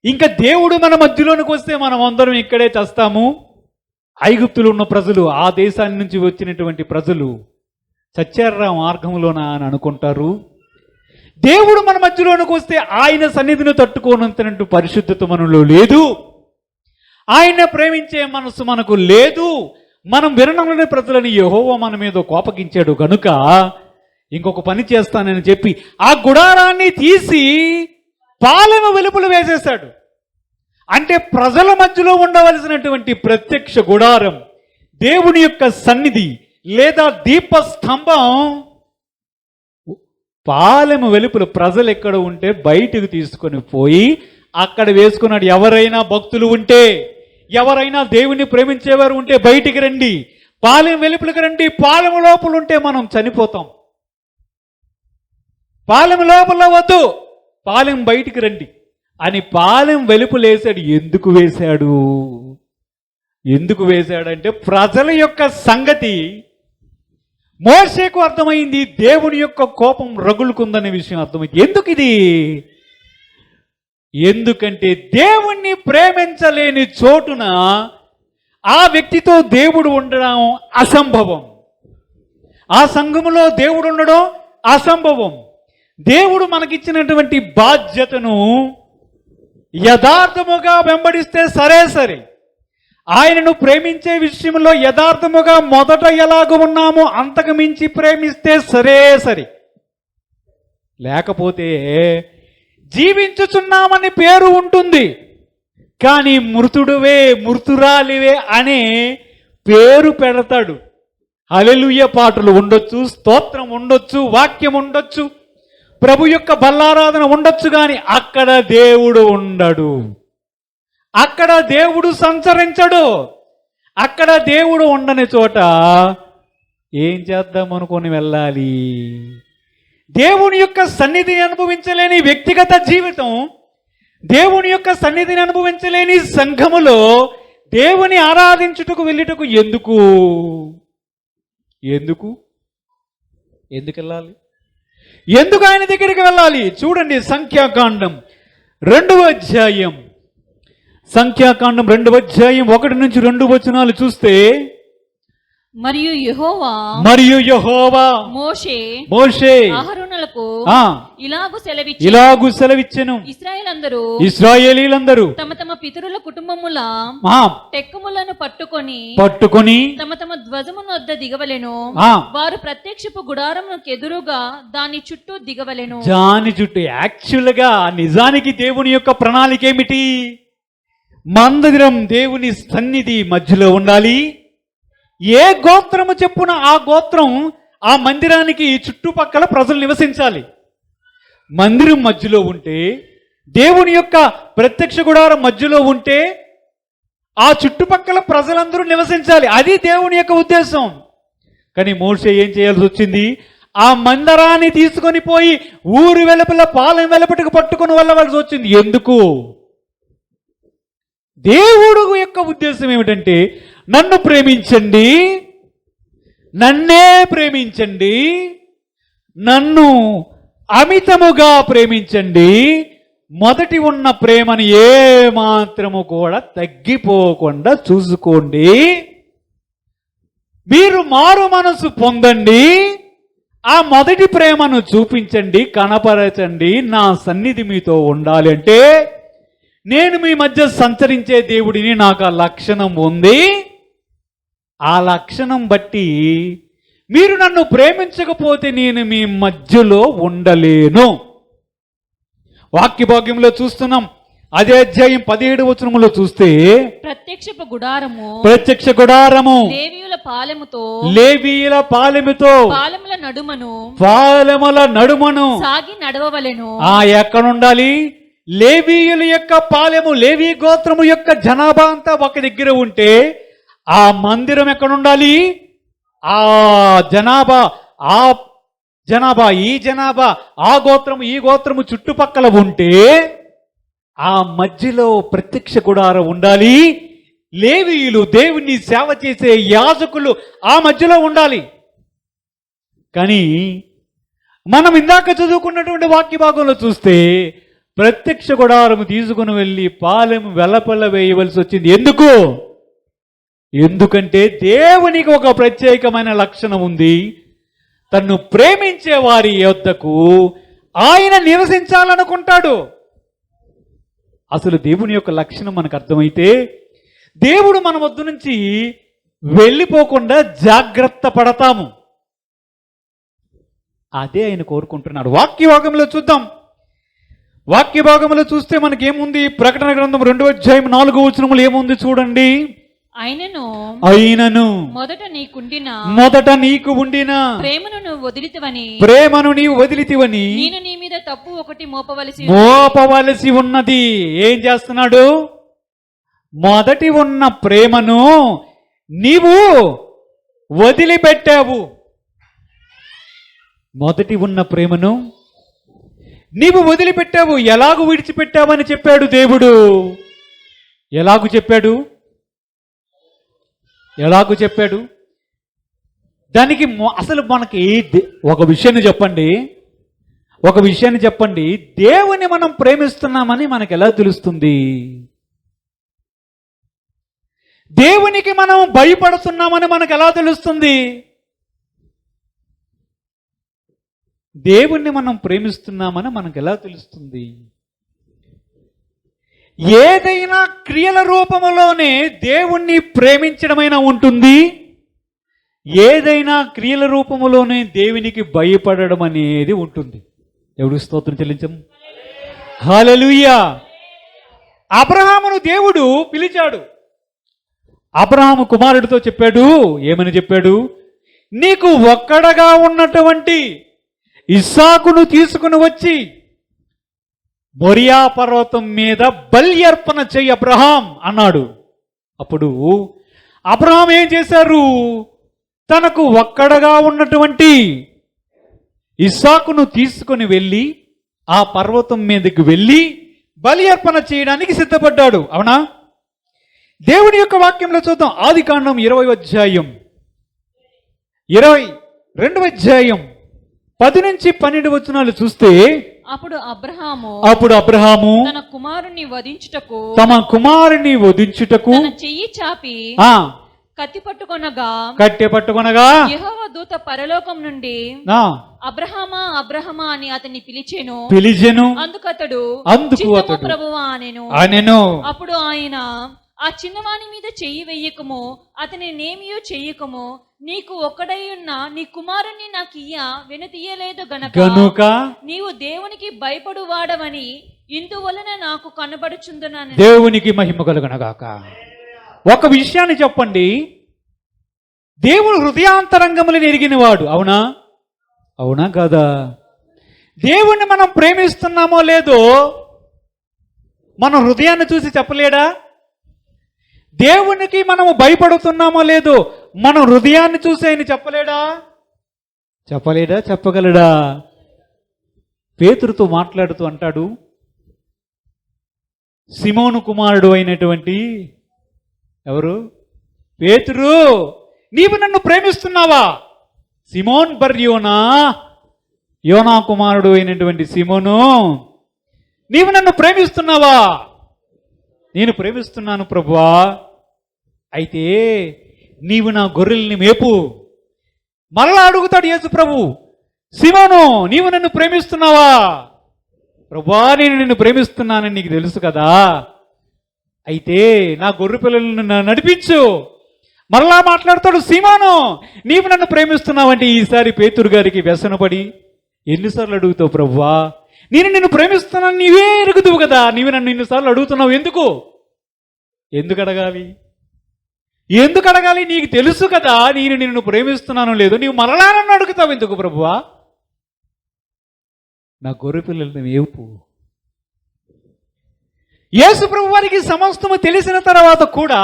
ఇంకా దేవుడు మన మధ్యలోనికి వస్తే మనం అందరం ఇక్కడే చస్తాము. ఐగుప్తులు ఉన్న ప్రజలు, ఆ దేశాన్ని నుంచి వచ్చినటువంటి ప్రజలు చచ్చారా మార్గంలోనా అని అనుకుంటారు. దేవుడు మన మధ్యలోనికి వస్తే ఆయన సన్నిధిని తట్టుకోనంతనంటూ పరిశుద్ధత మనలో లేదు. ఆయన ప్రేమించే మనసు మనకు లేదు. మనం విననలేని ప్రజలని యెహోవా మన మీద కోపగించాడు కనుక ఇంకొక పని చేస్తానని చెప్పి ఆ గుడారాన్ని తీసి పాలెము వెలుపల వేసేశాడు. అంటే ప్రజల మధ్యలో ఉండవలసినటువంటి ప్రత్యక్ష గుడారం, దేవుని యొక్క సన్నిధి లేదా దీపస్తంభం పాలెము వెలుపల ప్రజలు ఎక్కడ ఉంటే బయటకు తీసుకొని పోయి అక్కడ వేసుకున్నాడు. ఎవరైనా భక్తులు ఉంటే, ఎవరైనా దేవుణ్ణి ప్రేమించేవారు ఉంటే బయటికి రండి, పాలెం వెలుపలికి రండి. పాలెం లోపల ఉంటే మనం చనిపోతాం. పాలెం లోపల వద్దు, పాలెం బయటికి రండి అని పాలెం వెలుపలేశాడు. ఎందుకు వేశాడు? ఎందుకు వేశాడంటే ప్రజల యొక్క సంగతి మోషేకు అర్థమైంది, దేవుని యొక్క కోపం రగులుకుందనే విషయం అర్థమైంది. ఎందుకు ఇది? ఎందుకంటే దేవుణ్ణి ప్రేమించలేని చోటున ఆ వ్యక్తితో దేవుడు ఉండడం అసంభవం. ఆ సంఘములో దేవుడు ఉండడం అసంభవం. దేవుడు మనకిచ్చినటువంటి బాధ్యతను యథార్థముగా వెంబడిస్తే సరే, ఆయనను ప్రేమించే విషయంలో యథార్థముగా మొదట ఎలాగ ఉన్నామో అంతకు మించి ప్రేమిస్తే సరే, లేకపోతే జీవించుచున్నామని పేరు ఉంటుంది, కానీ మృతుడువే మృతురాలివే అనే పేరు పెడతాడు. హల్లెలూయా పాటలు ఉండొచ్చు, స్తోత్రం ఉండొచ్చు, వాక్యం ఉండొచ్చు, ప్రభు యొక్క బల్లారాధన ఉండొచ్చు, కానీ అక్కడ దేవుడు ఉండడు. అక్కడ దేవుడు సంచరించడు. అక్కడ దేవుడు ఉండని చోట ఏం చేద్దాం అనుకొని వెళ్ళాలి? దేవుని యొక్క సన్నిధిని అనుభవించలేని వ్యక్తిగత జీవితం, దేవుని యొక్క సన్నిధిని అనుభవించలేని సంఘములో దేవుని ఆరాధించుటకు వెళ్ళుటకు ఎందుకు వెళ్ళాలి? ఎందుకు ఆయన దగ్గరికి వెళ్ళాలి? చూడండి, సంఖ్యాకాండం 2వ అధ్యాయం, సంఖ్యాకాండం 2వ అధ్యాయం 1 నుంచి 2 వచనాలు చూస్తే, మరియు యెహోవా మోషే అహరోనులకు ఇలాగు సెలవిచ్చెను, ఇశ్రాయేలీలందరూ తమ తమ పితరుల కుటుంబముల టెక్కుములను పట్టుకొని తమ తమ ధ్వజమును వద్ద దిగవలెను. వారు ప్రత్యక్షపు గుడారమునకు ఎదురుగా దాని చుట్టూ దిగవలెను. దాని చుట్టూ యాక్చువల్ గా నిజానికి దేవుని యొక్క ప్రణాళిక ఏమిటి? మందిరం, దేవుని సన్నిధి మధ్యలో ఉండాలి. ఏ గోత్రము చెప్పున ఆ గోత్రం ఆ మందిరానికి చుట్టుపక్కల ప్రజలు నివసించాలి. మందిరం మధ్యలో ఉంటే, దేవుని యొక్క ప్రత్యక్ష గుడారం మధ్యలో ఉంటే ఆ చుట్టుపక్కల ప్రజలందరూ నివసించాలి. అది దేవుని యొక్క ఉద్దేశం. కానీ మోషే ఏం చేయాల్సి వచ్చింది? ఆ మందిరాన్ని తీసుకొని పోయి ఊరు వెలుపల పాలెం వెలుపటికి పట్టుకొని వెళ్ళవలసి వచ్చింది. ఎందుకు? దేవుడు యొక్క ఉద్దేశం ఏమిటంటే, నన్ను ప్రేమించండి, నన్నే ప్రేమించండి, నన్ను అమితముగా ప్రేమించండి, మొదటి ఉన్న ప్రేమను ఏ మాత్రము కూడా తగ్గిపోకుండా చూసుకోండి, మీరు మారు మనసు పొందండి, ఆ మొదటి ప్రేమను చూపించండి, కనపరచండి, నా సన్నిధి మీతో ఉండాలి అంటే నేను మీ మధ్య సంచరించే దేవుడిని, నాకు ఆ లక్షణం ఉంది. ఆ లక్షణం బట్టి మీరు నన్ను ప్రేమించకపోతే నేను మీ మధ్యలో ఉండలేను. వాక్య భాగ్యంలో చూస్తున్నాం. అదే అధ్యాయం 17వ వచనములో చూస్తే, ప్రత్యక్ష గుడారము లేవీయుల పాలెముతో పాలెముల నడుమను సాగి నడవవలెను. ఎక్కడ ఉండాలి? లేవీయుల యొక్క పాలెము, లేవీ గోత్రము యొక్క జనాభా అంతా ఒక దగ్గర ఉంటే ఆ మందిరం ఎక్కడ ఉండాలి? ఆ జనాభా ఈ జనాభా, ఆ గోత్రము ఈ గోత్రము చుట్టుపక్కల ఉంటే ఆ మధ్యలో ప్రత్యక్ష గుడారం ఉండాలి. లేవీయులు, దేవుణ్ణి సేవ చేసే యాజకులు ఆ మధ్యలో ఉండాలి. కానీ మనం ఇందాక చదువుకున్నటువంటి వాక్య భాగంలో చూస్తే ప్రత్యక్ష గుడారము తీసుకుని వెళ్ళి పాలెం వెలపల వేయవలసి వచ్చింది. ఎందుకంటే దేవునికి ఒక ప్రత్యేకమైన లక్షణం ఉంది. తన్ను ప్రేమించే వారి యొద్దకు ఆయన నివసించాలనుకుంటాడు. అసలు దేవుని యొక్క లక్షణం మనకు అర్థమైతే దేవుడు మన వద్ద నుంచి వెళ్ళిపోకుండా జాగ్రత్త పడతాము. అదే ఆయన కోరుకుంటున్నాడు. వాక్య భాగంలో చూద్దాం. వాక్య భాగంలో చూస్తే మనకేముంది? ప్రకటన గ్రంథం 2వ అధ్యాయం 4వ వచనములు ఏముంది చూడండి. అయినను మొదట నీకు ఉండిన ప్రేమను నీవు వదిలితివని నేను నీ మీద తప్పు ఒకటి మోపవలసి ఉన్నది. ఏం చేస్తున్నాడు? మొదటి ఉన్న ప్రేమను నీవు వదిలిపెట్టావు. మొదటి ఉన్న ప్రేమను నీవు వదిలిపెట్టావు. ఎలాగూ విడిచిపెట్టావని చెప్పాడు దేవుడు. ఎలాగూ చెప్పాడు? దానికి అసలు మనకి ఒక విషయాన్ని చెప్పండి. దేవుని మనం ప్రేమిస్తున్నామని మనకు ఎలా తెలుస్తుంది? దేవునికి మనం భయపడుతున్నామని మనకు ఎలా తెలుస్తుంది? దేవుణ్ణి మనం ప్రేమిస్తున్నామని మనకు ఎలా తెలుస్తుంది? ఏదైనా క్రియల రూపంలోనే దేవుణ్ణి ప్రేమించడమైనా ఉంటుంది, ఏదైనా క్రియల రూపంలోనే దేవునికి భయపడడం అనేది ఉంటుంది. దేవుడికి స్తోత్రం చెల్లించము. హల్లెలూయా. అబ్రహామును దేవుడు పిలిచాడు. అబ్రహాము కుమారుడితో చెప్పాడు. ఏమని చెప్పాడు? నీకు ఒక్కడగా ఉన్నటువంటి ఇస్సాకును తీసుకుని వచ్చి మొరియా పర్వతం మీద బలి అర్పణ చెయ్యి అబ్రహాం అన్నాడు. అప్పుడు అబ్రహాం ఏం చేశారు? తనకు ఒక్కడగా ఉన్నటువంటి ఇస్సాకును తీసుకుని వెళ్ళి ఆ పర్వతం మీదకి వెళ్ళి బలి అర్పణ చేయడానికి సిద్ధపడ్డాడు. అవునా? దేవుని యొక్క వాక్యంలో చూద్దాం. ఆదికాండం 20వ అధ్యాయం 22వ అధ్యాయం 10 నుంచి 12 వచనాలు చూస్తే అప్పుడు అబ్రహాము తన కుమారుని వధించుటకు తన చెయ్యి చాపి కత్తి పట్టుకొనగా యెహోవా దూత పరలోకం నుండి అబ్రహామా అబ్రహామా అని అతన్ని పిలిచెను. అందుకు అతడు ప్రభువా అనెను. అప్పుడు ఆయన, ఆ చిన్నవాని మీద చెయ్యి వెయ్యకము, అతని నేమియో చెయ్యకము, నీకు ఒక్కడై ఉన్న నీ కుమారుణ్ణి నాకు వెనుతీయలేదు గనుక నీవు దేవునికి భయపడువాడవని ఇందువలన నాకు కనబడుచుందున్నాను. దేవునికి మహిమ కలుగునగాక. ఒక విషయాన్ని చెప్పండి. దేవుడు హృదయాంతరంగములను ఎరిగినవాడు. అవునా కాదా? దేవుణ్ణి మనం ప్రేమిస్తున్నామో లేదో మన హృదయాన్ని చూసి చెప్పలేడా? దేవునికి మనము భయపడుతున్నామో లేదో మన హృదయాన్ని చూసి ఆయన చెప్పగలడా? పేతురుతో మాట్లాడుతూ అంటాడు, సిమోను కుమారుడు అయినటువంటి ఎవరు? పేతురు, నీవు నన్ను ప్రేమిస్తున్నావా? సిమోన్ బర్యోనా, యోనా కుమారుడు అయినటువంటి సిమోను, నీవు నన్ను ప్రేమిస్తున్నావా? నేను ప్రేమిస్తున్నాను ప్రభువా. అయితే నీవు నా గొర్రెల్ని మేపు. మరలా అడుగుతాడు యేసు ప్రభు, సిమోను, నీవు నన్ను ప్రేమిస్తున్నావా? ప్రభువా, నేను నిన్ను ప్రేమిస్తున్నానని నీకు తెలుసు కదా. అయితే నా గొర్రె పిల్లలను నడిపించు. మరలా మాట్లాడతాడు, సిమోను, నీవు నన్ను ప్రేమిస్తున్నావంటే ఈసారి పేతురు గారికి వ్యసనపడి, ఎన్నిసార్లు అడుగుతావు ప్రభువా? నేను నిన్ను ప్రేమిస్తున్నాను, నీవే ఎరుగుతావు కదా, నీవు నన్ను ఇన్నిసార్లు అడుగుతున్నావు. ఎందుకు అడగాలి? నీకు తెలుసు కదా నేను నిన్ను ప్రేమిస్తున్నాను లేదు, నీవు మరలా నన్ను అడుగుతావు ఎందుకు ప్రభువా? నా గొర్రె పిల్లల్ని మేపు. యేసు ప్రభు వారికి సమస్తము తెలిసిన తర్వాత కూడా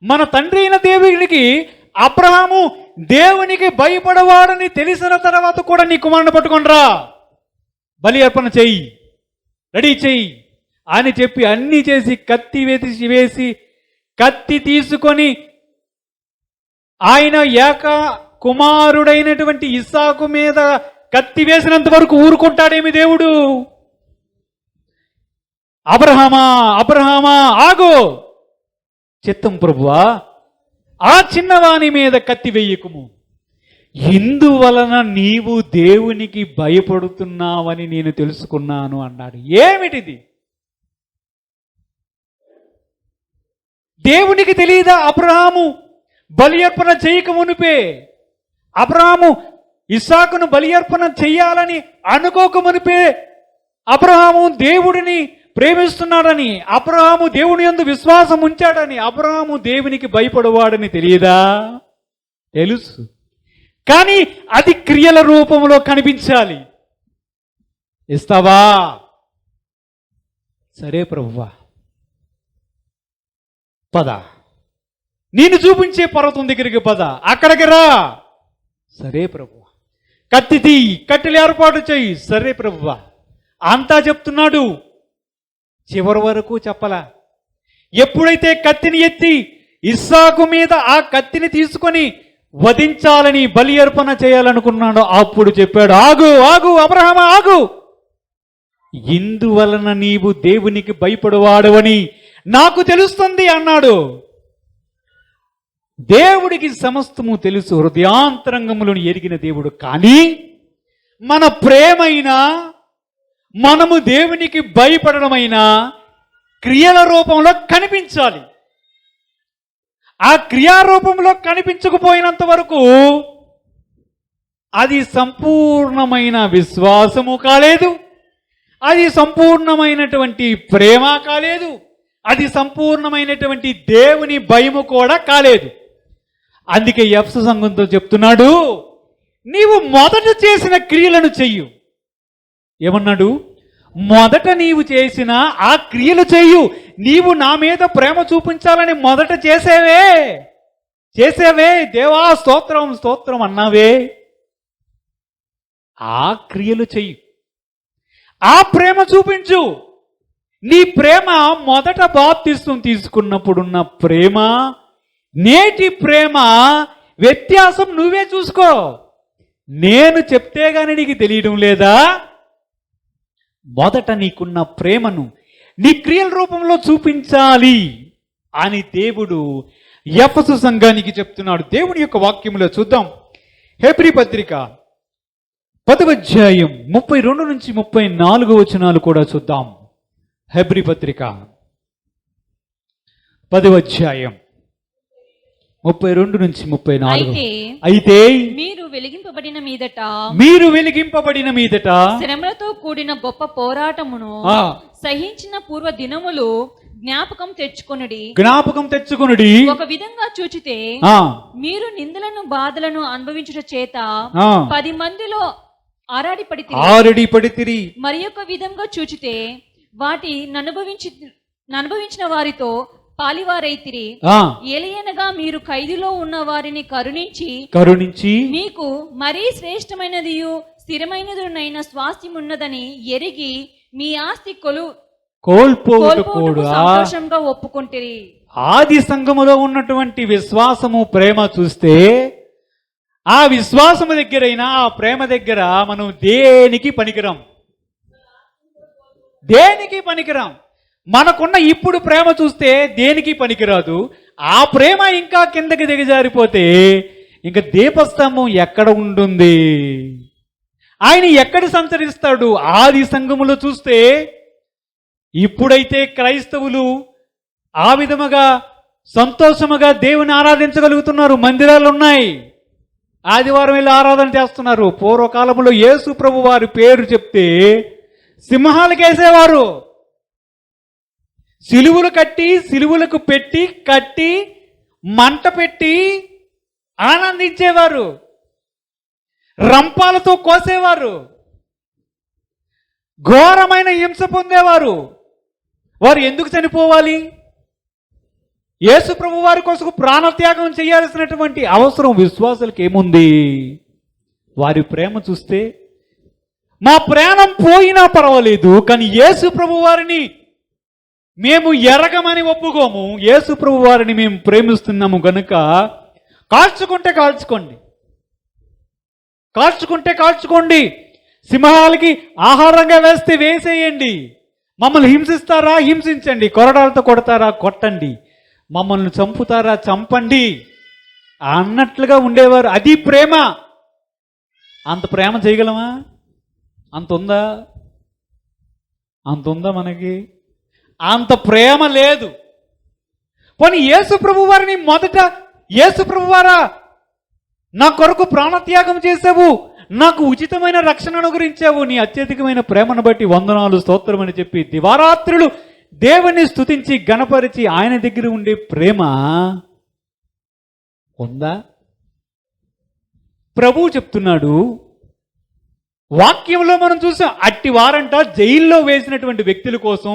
మన తండ్రి అయిన దేవునికి అబ్రహాము దేవునికి భయపడవాడని తెలిసిన తర్వాత కూడా నీ కుమారుని పట్టుకొనిరా, బలి అర్పణ చెయ్యి, రెడీ చెయ్యి అని చెప్పి అన్నీ చేసి కత్తి తీసుకొని ఆయన ఏక కుమారుడైనటువంటి ఇస్సాకు మీద కత్తి వేసినంత వరకు ఊరుకుంటాడేమి దేవుడు? అబ్రహామా ఆగు, చిత్తం ప్రభువా, ఆ చిన్నవాని మీద కత్తి వెయ్యకుము, ఇందువలన నీవు దేవునికి భయపడుతున్నావని నేను తెలుసుకున్నాను అన్నాడు. ఏమిటిది? దేవునికి తెలియదా? అబ్రహాము బలి అర్పణ చేయక మునిపే, అబ్రహాము ఇస్సాకును బలి అర్పణ చెయ్యాలని అనుకోక మునిపే అబ్రహాము దేవుడిని ప్రేమిస్తున్నాడని, అబ్రహాము దేవుని యందు విశ్వాసం ఉంచాడని, అబ్రహాము దేవునికి భయపడవాడని తెలియదా? తెలుసు. కానీ అది క్రియల రూపంలో కనిపించాలి. ఇస్తావా? సరే ప్రభువా, పద, నేను చూపించే పర్వతం దగ్గరికి పద, అక్కడికి రా. సరే ప్రభువా. కత్తి తీ, కట్టెలు ఏర్పాటు చెయ్యి. సరే ప్రభువా. అంతా చెప్తున్నాడు, చివరి వరకు చెప్పలా. ఎప్పుడైతే కత్తిని ఎత్తి ఇస్సాకు మీద ఆ కత్తిని తీసుకొని వధించాలని, బలి అర్పణ చేయాలనుకున్నాడు, అప్పుడు చెప్పాడు, ఆగు ఆగు అబ్రహామా ఆగు, ఇందువలన నీవు దేవునికి భయపడవాడవని నాకు తెలుస్తుంది అన్నాడు. దేవుడికి సమస్తము తెలుసు, హృదయాంతరంగములను ఎరిగిన దేవుడు. కానీ మన ప్రేమైనా, మనము దేవునికి భయపడడమైనా క్రియల రూపంలో కనిపించాలి. ఆ క్రియారూపంలో కనిపించకపోయినంత వరకు అది సంపూర్ణమైన విశ్వాసము కాలేదు, అది సంపూర్ణమైనటువంటి ప్రేమ కాలేదు, అది సంపూర్ణమైనటువంటి దేవుని భయము కూడా కాలేదు. అందుకే ఎఫెసు సంఘంతో చెప్తున్నాడు, నీవు మొదట చేసిన క్రియలను చెయ్యు. ఏమన్నాడు? మొదట నీవు చేసిన ఆ క్రియలు చెయ్యు. నీవు నా మీద ప్రేమ చూపించాలని మొదట చేసేవే దేవా స్తోత్రం స్తోత్రం అన్నావే, ఆ క్రియలు చెయ్యు, ఆ ప్రేమ చూపించు. నీ ప్రేమ మొదట బాప్తిస్మం తీసుకున్నప్పుడున్న ప్రేమ, నేటి ప్రేమ వ్యత్యాసం నువ్వే చూసుకో. నేను చెప్తే గాని నీకు తెలియడం లేదా? మొదట నీకున్న ప్రేమను నీ క్రియల రూపంలో చూపించాలి అని దేవుడు ఎఫెసు సంఘానికి చెప్తున్నాడు. దేవుని యొక్క వాక్యంలో చూద్దాం. హెబ్రీ పత్రిక 10వ అధ్యాయం 32 నుంచి 34 వచనాలు కూడా చూద్దాం. హెబ్రీ పత్రిక 10వ అధ్యాయం 32 నుంచి 34. అయితే మీరు వెలిగింపబడిన మీదట శ్రమలతో కూడిన గొప్ప పోరాటమును సహించిన పూర్వ దినములు జ్ఞాపకం తెచ్చుకొనుడి. ఒక విధంగా చూచితే మీరు నిందలను బాధలను అనుభవించుట చేత 10 మందిలో ఆరాడిపడితిరి. మరి ఒక విధంగా చూచితే వాటి అనుభవించిన వారితో పాలివారైతిరి. ఏలయనగా మీరు ఖైదులో ఉన్న వారిని కరుణించి మీకు మరీ శ్రేష్టమైనదియు స్థిరమైనదునైన స్వాస్థ్యం ఉన్నదని ఎరిగి మీ ఆస్తి కోల్పోవుటకు సంతోషంగా ఒప్పుకొంటిరి. ఆది సంఘములో ఉన్నటువంటి విశ్వాసము ప్రేమ చూస్తే, ఆ విశ్వాసము దగ్గరైనా ఆ ప్రేమ దగ్గర మనం దేనికి పనికిరాం. మనకున్న ఇప్పుడు ప్రేమ చూస్తే దేనికి పనికిరాదు. ఆ ప్రేమ ఇంకా కిందకి దిగజారిపోతే ఇంకా దీపస్తంభం ఎక్కడ ఉంటుంది? ఆయన ఎక్కడ సంచరిస్తాడు? ఆది సంఘములో చూస్తే ఇప్పుడైతే క్రైస్తవులు ఆ విధముగా సంతోషముగా దేవుని ఆరాధించగలుగుతున్నారు. మందిరాలు ఉన్నాయి, ఆదివారం వెళ్ళి ఆరాధన చేస్తున్నారు. పూర్వకాలంలో యేసు ప్రభు వారి పేరు చెప్తే సింహాలకేసేవారు. సిలువులకు కట్టి మంట పెట్టి ఆనందించేవారు, రంపాలతో కోసేవారు, ఘోరమైన హింస పొందేవారు. వారు ఎందుకు చనిపోవాలి? యేసు ప్రభు వారి కోసం ప్రాణత్యాగం చేయాల్సినటువంటి అవసరం విశ్వాసులకు ఏముంది? వారి ప్రేమ చూస్తే మా ప్రాణం పోయినా పర్వాలేదు, కానీ యేసు ప్రభు వారిని మేము ఎరగమని ఒప్పుకోము. యేసు ప్రభు వారిని మేము ప్రేమిస్తున్నాము గనుక కాల్చుకోండి, సింహాలకి ఆహారంగా వేస్తే వేసేయండి, మమ్మల్ని హింసిస్తారా హింసించండి, కొరడాలతో కొడతారా కొట్టండి, మమ్మల్ని చంపుతారా చంపండి అన్నట్లుగా ఉండేవారు. అది ప్రేమ. అంత ప్రేమ చేయగలమా? అంత ఉందా మనకి? అంత ప్రేమ లేదు. పోనీ యేసు ప్రభు వారిని మొదట, యేసు ప్రభు వారా నా కొరకు ప్రాణత్యాగం చేసావు, నాకు ఉచితమైన రక్షణ అనుగ్రహించావు, నీ అత్యధికమైన ప్రేమను బట్టి వందనాలు స్తోత్రం అని చెప్పి దివారాత్రులు దేవుని స్తుతించి గణపరిచి ఆయన దగ్గర ఉండే ప్రేమ ఉందా? ప్రభువు చెప్తున్నాడు, వాక్యంలో మనం చూసాం, అట్టి వారంట జైల్లో వేసినటువంటి వ్యక్తుల కోసం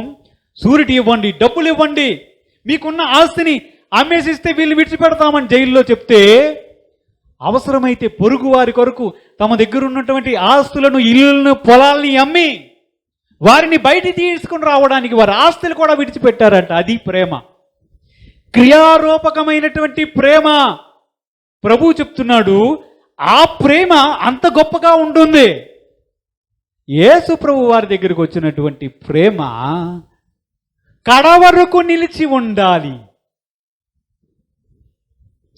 సూరిటీ ఇవ్వండి, డబ్బులు ఇవ్వండి, మీకున్న ఆస్తిని అమ్మేసిస్తే వీళ్ళు విడిచిపెడతామని జైల్లో చెప్తే, అవసరమైతే పొరుగు వారి కొరకు తమ దగ్గర ఉన్నటువంటి ఆస్తులను, ఇల్లులను, పొలాల్ని అమ్మి వారిని బయట తీసుకుని రావడానికి వారి ఆస్తులు కూడా విడిచిపెట్టారంట. అది ప్రేమ, క్రియారూపకమైనటువంటి ప్రేమ. ప్రభు చెప్తున్నాడు, ఆ ప్రేమ అంత గొప్పగా ఉంటుంది. యేసు ప్రభు వారి దగ్గరికి వచ్చినటువంటి ప్రేమ కడ వరకు నిలిచి ఉండాలి,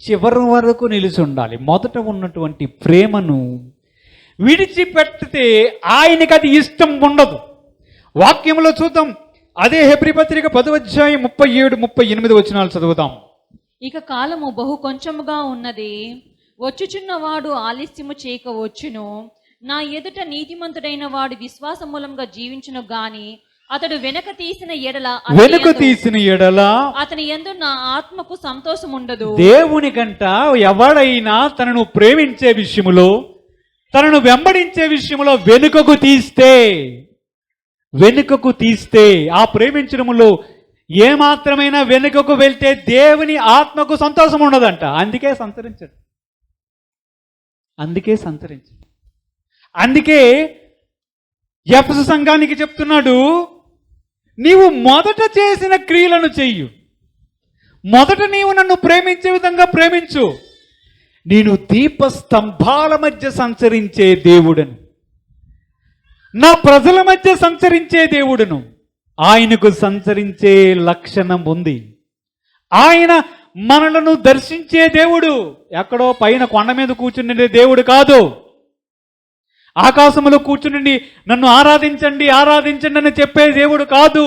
చివరి వరకు నిలిచి ఉండాలి. మొదట ఉన్నటువంటి ప్రేమను విడిచిపెడితే ఆయనకి అది ఇష్టం ఉండదు. వాక్యంలో చూద్దాం, అదే హెబ్రీ పత్రిక 10:37-38 వచనాలు చదువుదాం. ఇక కాలము బహు కొంచెముగా ఉన్నది, వచ్చుచున్నవాడు ఆలస్యము చేయక వచ్చును. నా ఎదుట నీతిమంతుడైన వాడు విశ్వాస మూలంగా జీవించును గాని అతడు వెనక తీసిన ఎడల అతని యందు నా ఆత్మకు సంతోషం ఉండదు. దేవుని కంట ఎవడైనా తనను ప్రేమించే విషయములో, తనను వెంబడించే విషయములో వెనుకకు తీస్తే ఆ ప్రేమించడములో ఏమాత్రమైనా వెనుకకు వెళ్తే దేవుని ఆత్మకు సంతోషం ఉండదంట. అందుకే సంతరించడు. అందుకే ఎఫెసు సంఘానికి చెప్తున్నాడు, నీవు మొదట చేసిన క్రియలను చెయ్యు, మొదట నీవు నన్ను ప్రేమించే విధంగా ప్రేమించు. నేను దీపస్తంభాల మధ్య సంచరించే దేవుడను, నా ప్రజల మధ్య సంచరించే దేవుడును. ఆయనకు సంచరించే లక్షణం ఉంది. ఆయన మనలను దర్శించే దేవుడు. ఎక్కడో పైన కొండ మీద కూర్చుండే దేవుడు కాదు. ఆకాశములో కూర్చుని నన్ను ఆరాధించండి ఆరాధించండి అని చెప్పే దేవుడు కాదు.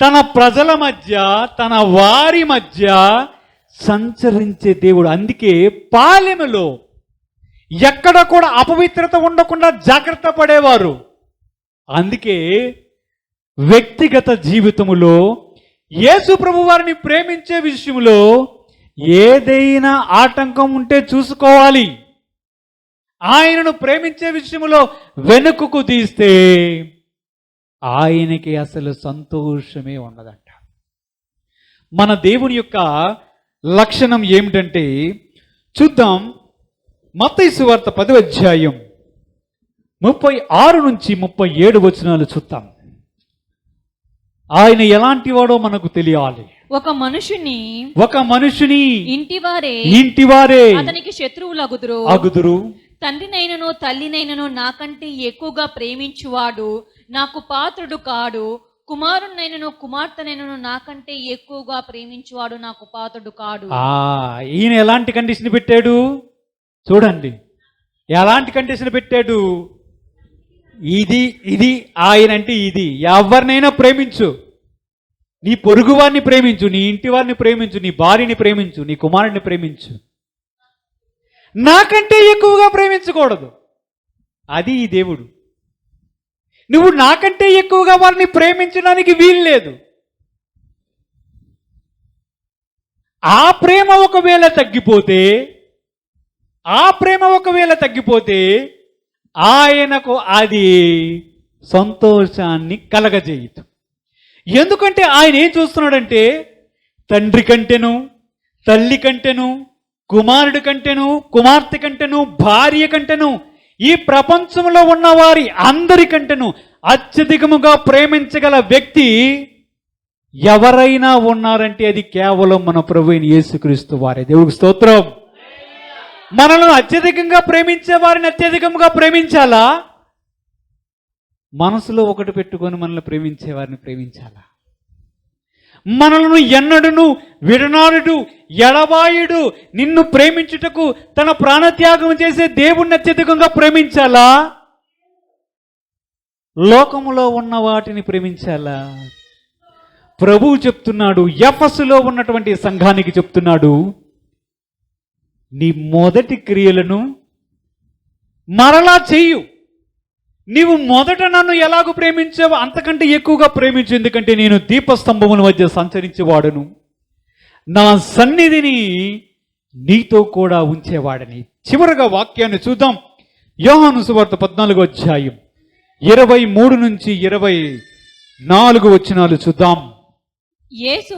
తన ప్రజల మధ్య, తన వారి మధ్య సంచరించే దేవుడు. అందుకే పాలెములో ఎక్కడ కూడా అపవిత్రత ఉండకుండా జాగ్రత్త పడేవారు. అందుకే వ్యక్తిగత జీవితములో యేసు ప్రభు వారిని ప్రేమించే విషయంలో ఏదైనా ఆటంకం ఉంటే చూసుకోవాలి. ఆయనను ప్రేమించే విషయంలో వెనుకకు తీస్తే ఆయనకి అసలు సంతోషమే ఉండదంట. మన దేవుని యొక్క లక్షణం ఏమిటంటే చూద్దాం. మత్తయి సువార్త 10:36-37 వచనాలు చూద్దాం. ఆయన ఎలాంటి వాడో మనకు తెలియాలి. ఒక మనుషుని ఇంటివారే అతనికి శత్రువులు అగుదురు. తండ్రినైనను తల్లినైనను నాకంటే ఎక్కువగా ప్రేమించువాడు నాకు పాత్రుడు కాడు. కుమారునైనను కుమార్తెనైనను నాకంటే ఎక్కువగా ప్రేమించువాడు నాకు పాత్రుడు కాడు. ఈయన ఎలాంటి కండిషన్ పెట్టాడు చూడండి. ఎలాంటి కండిషన్ పెట్టాడు? ఇది ఆయన అంటే ఇది. ఎవరినైనా ప్రేమించు, నీ పొరుగు వారిని ప్రేమించు, నీ ఇంటి వారిని ప్రేమించు, నీ భార్యని ప్రేమించు, నీ కుమారుడిని ప్రేమించు, నాకంటే ఎక్కువగా ప్రేమించకూడదు. అది ఈ దేవుడు. నువ్వు నాకంటే ఎక్కువగా వారిని ప్రేమించడానికి వీలు లేదు. ఆ ప్రేమ ఒకవేళ తగ్గిపోతే ఆయనకు అది సంతోషాన్ని కలగజేయదు. ఎందుకంటే ఆయన ఏం చూస్తున్నాడంటే తండ్రి కంటేను, తల్లి కంటేను, కుమారుడి కంటేను, కుమార్తె కంటేను, భార్య కంటేను, ఈ ప్రపంచంలో ఉన్న వారి అందరికంటేను అత్యధికముగా ప్రేమించగల వ్యక్తి ఎవరైనా ఉన్నారంటే అది కేవలం మన ప్రభువైన యేసుక్రీస్తు వారే. దేవుడికి స్తోత్రం. మనల్ని అత్యధికంగా ప్రేమించే వారిని అత్యధికంగా ప్రేమించాలా? మనసులో ఒకటి పెట్టుకొని మనల్ని ప్రేమించే వారిని ప్రేమించాలా? మనలను ఎన్నడును విడనాడుడు ఎడబాయుడు నిన్ను ప్రేమించుటకు తన ప్రాణత్యాగం చేసే దేవుణ్ణి అత్యధికంగా ప్రేమించాలా? లోకములో ఉన్న వాటిని ప్రేమించాలా? ప్రభువు చెప్తున్నాడు, ఎఫెసులో ఉన్నటువంటి సంఘానికి చెప్తున్నాడు, నీ మొదటి క్రియలను మరలా చెయ్యు. నీవు మొదట నన్ను ఎలాగూ ప్రేమించావో అంతకంటే ఎక్కువగా ప్రేమించు, ఎందుకంటే నేను దీపస్తంభముల మధ్య సంచరించేవాడును, నా సన్నిధిని నీతో కూడా ఉంచేవాడని. చివరగా వాక్యాన్ని చూద్దాం. యోహాను సువార్త 14వ అధ్యాయం 23 నుంచి 24 వచనాలు చూద్దాం. యేసు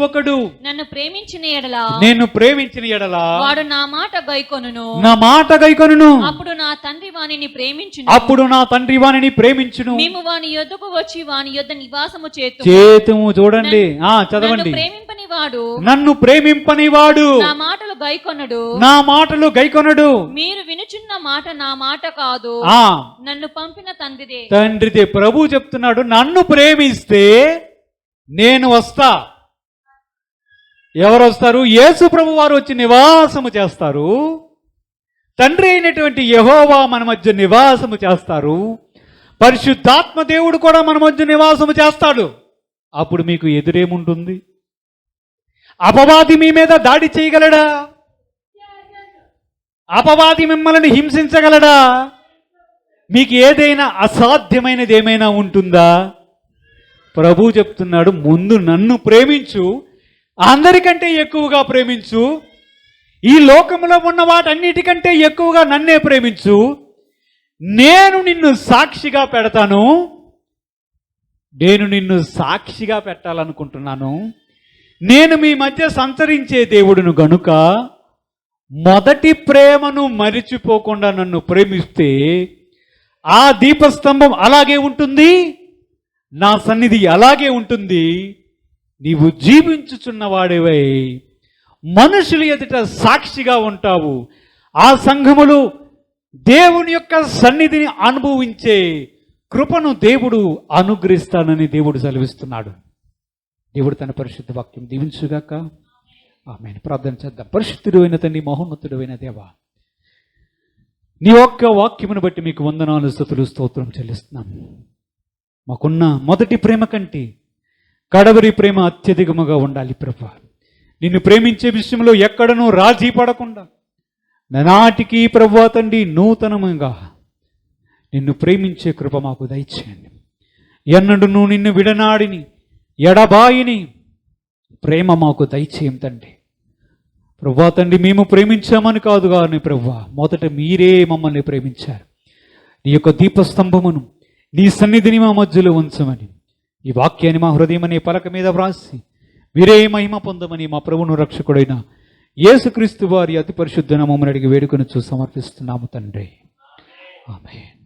ఒకడు నన్ను ప్రేమించిన ఎడల, నేను ప్రేమించిన ఎడల వాడు నా మాట గైకొనును, అప్పుడు నా తండ్రి వానిని ప్రేమించును, మేము వాని యొద్దకు వచ్చి వాని యొద్ద నివాసము చేతుము. చూడండి, చదవండి. నన్ను ప్రేమింపని వాడు నా మాటలు గైకొనడు. మీరు వినుచున్న మాట నా మాట కాదు, నన్ను పంపిన తండ్రిదే. ప్రభు చెప్తున్నాడు, నన్ను ప్రేమిస్తే నేను వస్తా. ఎవరు వస్తారు? యేసు ప్రభు వారు వచ్చి నివాసము చేస్తారు. తండ్రి అయినటువంటి యెహోవా మన మధ్య నివాసము చేస్తారు. పరిశుద్ధాత్మ దేవుడు కూడా మన మధ్య నివాసము చేస్తాడు. అప్పుడు మీకు ఎదురేముంటుంది? అపవాది మీ మీద దాడి చేయగలడా? అపవాది మిమ్మల్ని హింసించగలడా? మీకు ఏదైనా అసాధ్యమైనది ఏమైనా ఉంటుందా? ప్రభు చెప్తున్నాడు, ముందు నన్ను ప్రేమించు, అందరికంటే ఎక్కువగా ప్రేమించు, ఈ లోకంలో ఉన్న వాటన్నిటికంటే ఎక్కువగా నన్నే ప్రేమించు. నేను నిన్ను సాక్షిగా పెడతాను. నేను నిన్ను సాక్షిగా పెట్టాలనుకుంటున్నాను. నేను మీ మధ్య సంచరించే దేవుడును గనుక మొదటి ప్రేమను మరిచిపోకుండా నన్ను ప్రేమిస్తే ఆ దీపస్తంభం అలాగే ఉంటుంది, నా సన్నిధి అలాగే ఉంటుంది. నీవు జీవించుచున్నవాడివై మనుషుల ఎదుట సాక్షిగా ఉంటావు. ఆ సంఘములు దేవుని యొక్క సన్నిధిని అనుభవించే కృపను దేవుడు అనుగ్రహిస్తానని దేవుడు సెలవిస్తున్నాడు. దేవుడు తన పరిశుద్ధ వాక్యం దీవించుగాక. ఆమేన్. ప్రార్థన చేద్దాం. పరిశుద్ధుడు అయిన తండ్రి, మహోన్నతుడు అయిన దేవా, నీ ఒక్క వాక్యమును బట్టి మీకు వందనాలు, స్తుతులు, స్తోత్రం చెల్లిస్తున్నాను. మాకున్న మొదటి ప్రేమ కంటే కడవరి ప్రేమ అత్యధికముగా ఉండాలి ప్రభా. నిన్ను ప్రేమించే విషయంలో ఎక్కడనూ రాజీ పడకుండా నాటికి ప్రభువా తండ్రి నూతనముగా నిన్ను ప్రేమించే కృప మాకు దయచేయండి. ఎన్నడూ నిన్ను విడనాడిని ఎడబాయిని ప్రేమ మాకు దయచేయం తండ్రి. ప్రభువా తండ్రి, మేము ప్రేమించామని కాదు కానీ ప్రభువా, మొదట మీరే మమ్మల్ని ప్రేమించారు. నీ యొక్క దీపస్తంభమును, నీ సన్నిధిని మా మధ్యలో ఉంచమని ఈ వాక్యాన్ని మా హృదయం అనే పలక మీద వ్రాసి మీరే మహిమ పొందమని మా ప్రభువును రక్షకుడైన యేసుక్రీస్తు వారి అతి పరిశుద్ధ నామమున అడిగి వేడుకొని సమర్పిస్తున్నాము తండ్రి. ఆమేన్.